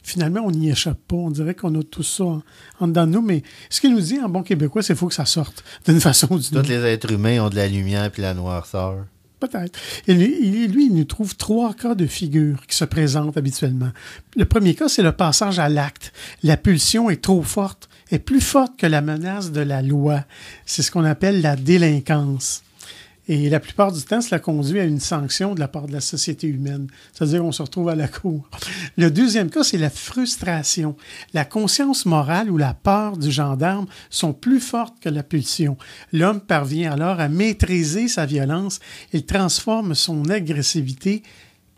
Finalement, on n'y échappe pas. On dirait qu'on a tout ça en dedans de nous, mais ce qu'il nous dit en bon québécois, c'est qu'il faut que ça sorte d'une façon ou d'une autre. Tous les êtres humains ont de la lumière puis la noirceur. Peut-être. Et lui, il nous trouve 3 cas de figure qui se présentent habituellement. Le premier cas, c'est le passage à l'acte. La pulsion est trop forte, est plus forte que la menace de la loi. C'est ce qu'on appelle la délinquance. Et la plupart du temps, cela conduit à une sanction de la part de la société humaine. C'est-à-dire qu'on se retrouve à la cour. Le deuxième cas, c'est la frustration. La conscience morale ou la peur du gendarme sont plus fortes que la pulsion. L'homme parvient alors à maîtriser sa violence. Il transforme son agressivité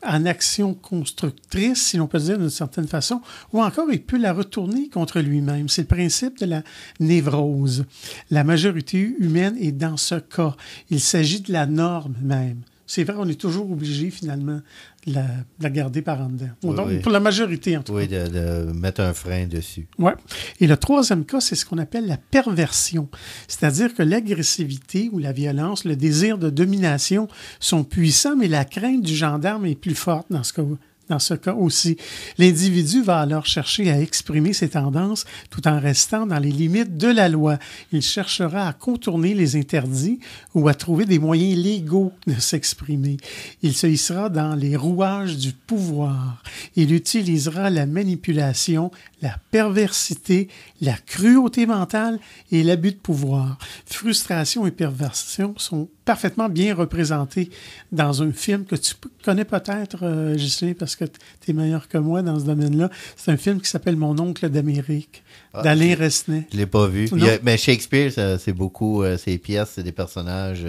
en action constructrice, si l'on peut dire d'une certaine façon, ou encore il peut la retourner contre lui-même. C'est le principe de la névrose. La majorité humaine est dans ce cas. Il s'agit de la norme même. C'est vrai, on est toujours obligé, finalement, de la garder par en dedans. Donc, pour la majorité, en tout cas. Oui, de mettre un frein dessus. Oui. Et le troisième cas, c'est ce qu'on appelle la perversion. C'est-à-dire que l'agressivité ou la violence, le désir de domination sont puissants, mais la crainte du gendarme est plus forte dans ce cas. Dans ce cas aussi, l'individu va alors chercher à exprimer ses tendances tout en restant dans les limites de la loi. Il cherchera à contourner les interdits ou à trouver des moyens légaux de s'exprimer. Il se hissera dans les rouages du pouvoir. Il utilisera la manipulation, la perversité, la cruauté mentale et l'abus de pouvoir. Frustration et perversion sont parfaitement bien représentés dans un film que tu connais peut-être, Ghislain, parce que tu es meilleur que moi dans ce domaine-là. C'est un film qui s'appelle Mon oncle d'Amérique, d'Alain Resnais. Je ne l'ai pas vu. Mais Shakespeare, c'est beaucoup, ses pièces, c'est des personnages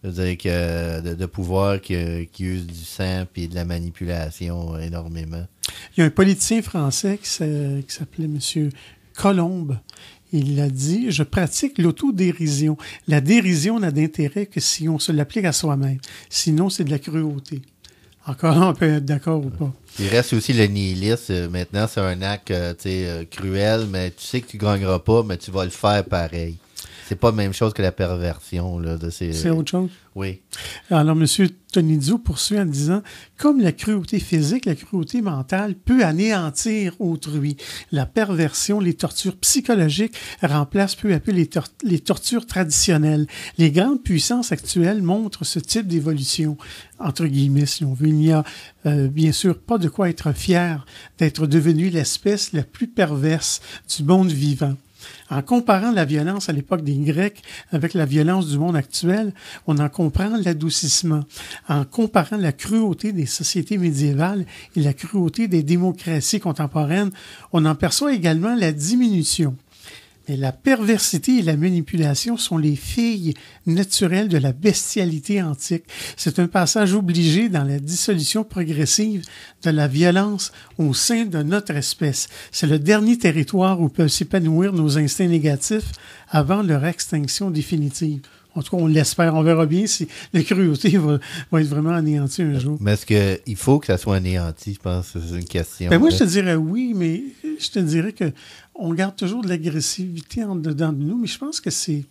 je dirais de pouvoir qui usent du sang et de la manipulation énormément. Il y a un politicien français qui s'appelait M. Colombe. Il a dit « Je pratique l'autodérision. La dérision n'a d'intérêt que si on se l'applique à soi-même. Sinon, c'est de la cruauté. » Encore là, on peut être d'accord ou pas. Il reste aussi le nihilisme. Maintenant, c'est un acte cruel, mais tu sais que tu ne gagneras pas, mais tu vas le faire pareil. c'est pas la même chose que la perversion. Là, C'est autre chose? Oui. Alors, M. Tonizzo poursuit en disant « Comme la cruauté physique, la cruauté mentale peut anéantir autrui. La perversion, les tortures psychologiques remplacent peu à peu les tortures traditionnelles. Les grandes puissances actuelles montrent ce type d'évolution. » Entre guillemets, si on veut. Il n'y a bien sûr pas de quoi être fier d'être devenu l'espèce la plus perverse du monde vivant. En comparant la violence à l'époque des Grecs avec la violence du monde actuel, on en comprend l'adoucissement. En comparant la cruauté des sociétés médiévales et la cruauté des démocraties contemporaines, on en perçoit également la diminution. Mais la perversité et la manipulation sont les filles naturelles de la bestialité antique. C'est un passage obligé dans la dissolution progressive de la violence au sein de notre espèce. C'est le dernier territoire où peuvent s'épanouir nos instincts négatifs avant leur extinction définitive. En tout cas, on l'espère. On verra bien si la cruauté va être vraiment anéantie un jour. Mais est-ce qu'il faut que ça soit anéanti? Je pense que c'est une question. Ben moi, je te dirais oui, mais je te dirais que on garde toujours de l'agressivité en dedans de nous, mais je pense que c'est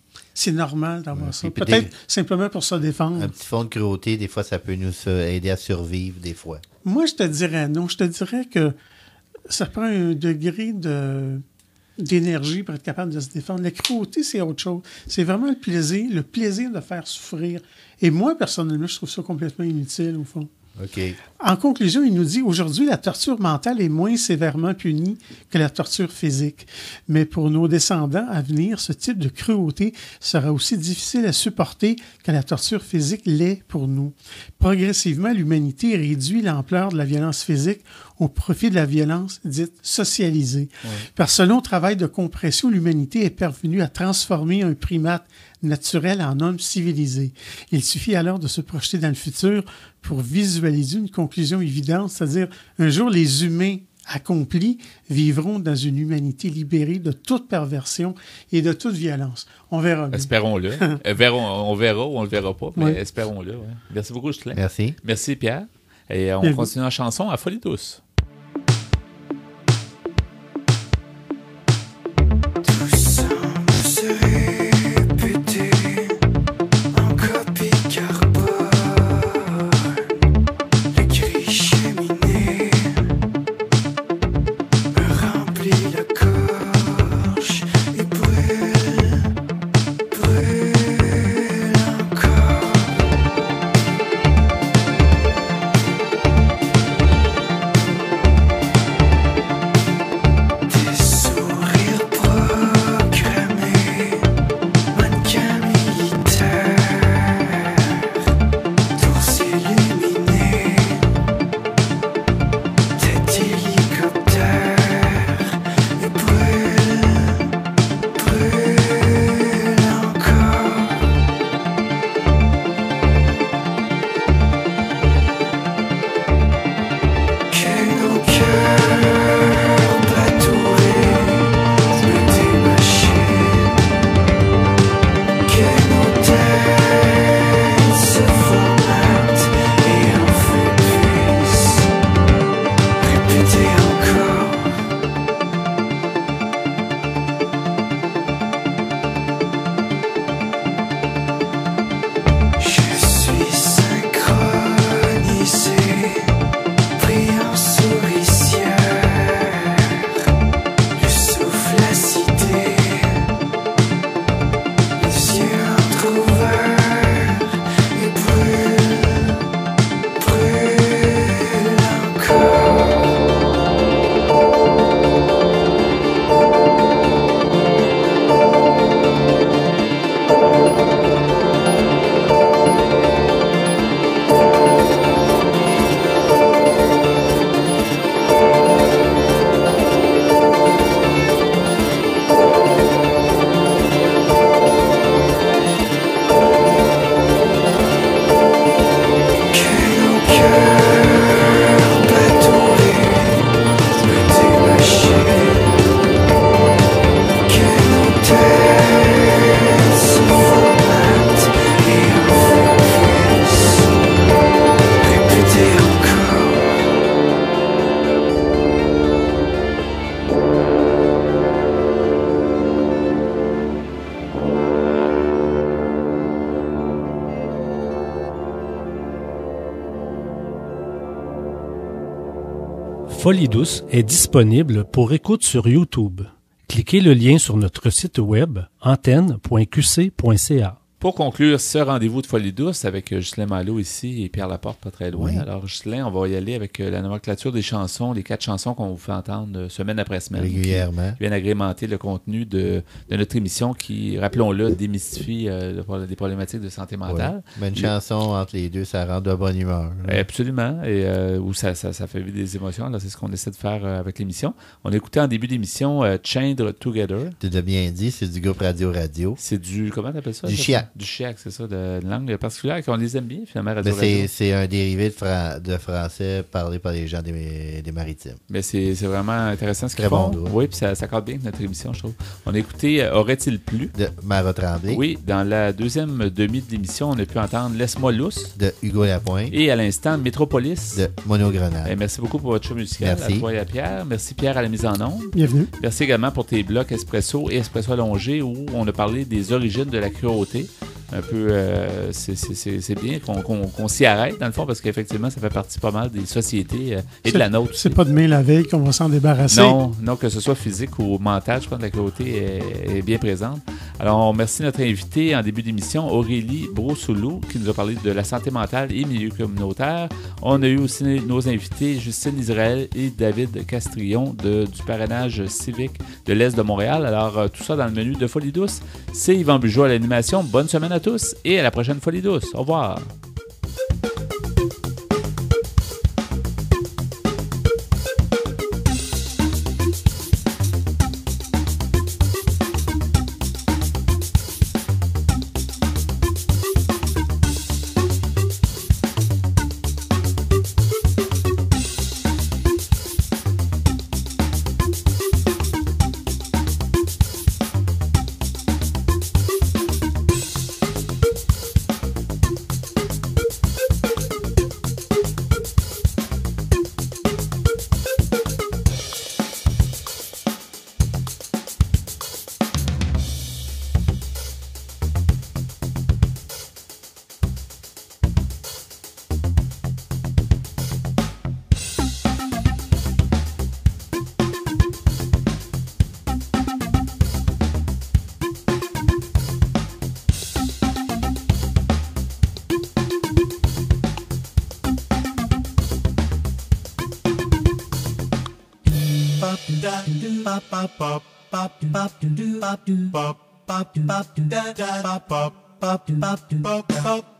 normal d'avoir ça. Peut-être simplement pour se défendre. Un petit fond de cruauté, des fois, ça peut nous aider à survivre, des fois. Moi, je te dirais non. Je te dirais que ça prend un degré d'énergie pour être capable de se défendre. La cruauté, c'est autre chose. C'est vraiment le plaisir de faire souffrir. Et moi, personnellement, je trouve ça complètement inutile, au fond. OK. En conclusion, il nous dit, aujourd'hui, la torture mentale est moins sévèrement punie que la torture physique. Mais pour nos descendants à venir, ce type de cruauté sera aussi difficile à supporter que la torture physique l'est pour nous. Progressivement, l'humanité réduit l'ampleur de la violence physique au profit de la violence dite socialisée. Ouais. Par ce long travail de compression, l'humanité est parvenue à transformer un primate naturel en homme civilisé. Il suffit alors de se projeter dans le futur pour visualiser une conclusion évidente, c'est-à-dire un jour les humains accomplis vivront dans une humanité libérée de toute perversion et de toute violence. On verra bien. Espérons-le. On verra ou on le verra pas, mais espérons-le. Ouais. Merci beaucoup, Justin. Merci. Merci, Pierre. Et on continue en chanson à Folie douce. Encore Folie douce est disponible pour écoute sur YouTube. Cliquez le lien sur notre site web antenne.qc.ca. Pour conclure ce rendez-vous de Folie douce avec Ghislain Malo ici et Pierre Laporte pas très loin. Oui. Alors Ghislain, on va y aller avec la nomenclature des chansons, les 4 chansons qu'on vous fait entendre semaine après semaine. Régulièrement. Qui viennent agrémenter le contenu de notre émission qui, rappelons-le, démystifie des problématiques de santé mentale. Oui. Mais une chanson entre les deux, ça rend de bonne humeur. Absolument. Et où ça fait vivre des émotions. Là, c'est ce qu'on essaie de faire avec l'émission. On a écouté en début d'émission Chained Together. Tu l'as bien dit, c'est du groupe Radio. C'est du, comment t'appelles ça? Du chiac. Du chiac, c'est ça, de langue particulière, qu'on les aime bien, finalement, Mais Radio. c'est un dérivé de français parlé par les gens des Maritimes. Mais c'est vraiment intéressant ce qu'ils Très font. bon. Oui, puis ça cadre bien avec notre émission, je trouve. On a écouté Aurait-il plu? De Mara Tremblay. Oui, dans la deuxième demi de l'émission, on a pu entendre Laisse-moi lousse. De Hugo Lapointe. Et à l'instant, Métropolis. De Mono Grenade. Et merci beaucoup pour votre show musical. Merci. À toi et à Pierre. Merci Pierre à la mise en onde. Bienvenue. Merci également pour tes blocs Espresso et Espresso allongé où on a parlé des origines de la cruauté. Un peu, c'est bien qu'on s'y arrête, dans le fond, parce qu'effectivement, ça fait partie pas mal des sociétés et de la nôtre. C'est pas demain la veille qu'on va s'en débarrasser. Non, que ce soit physique ou mental, je crois que la cruauté est bien présente. Alors, on remercie notre invité en début d'émission, Aurélie Brossoulou, qui nous a parlé de la santé mentale et milieu communautaire. On a eu aussi nos invités, Justine Israël et David Castrillon du parrainage civique de l'Est de Montréal. Alors, tout ça dans le menu de Folie douce. C'est Yvan Bugeaud à l'animation. Bonne semaine à tous et à la prochaine Folie douce. Au revoir. Bop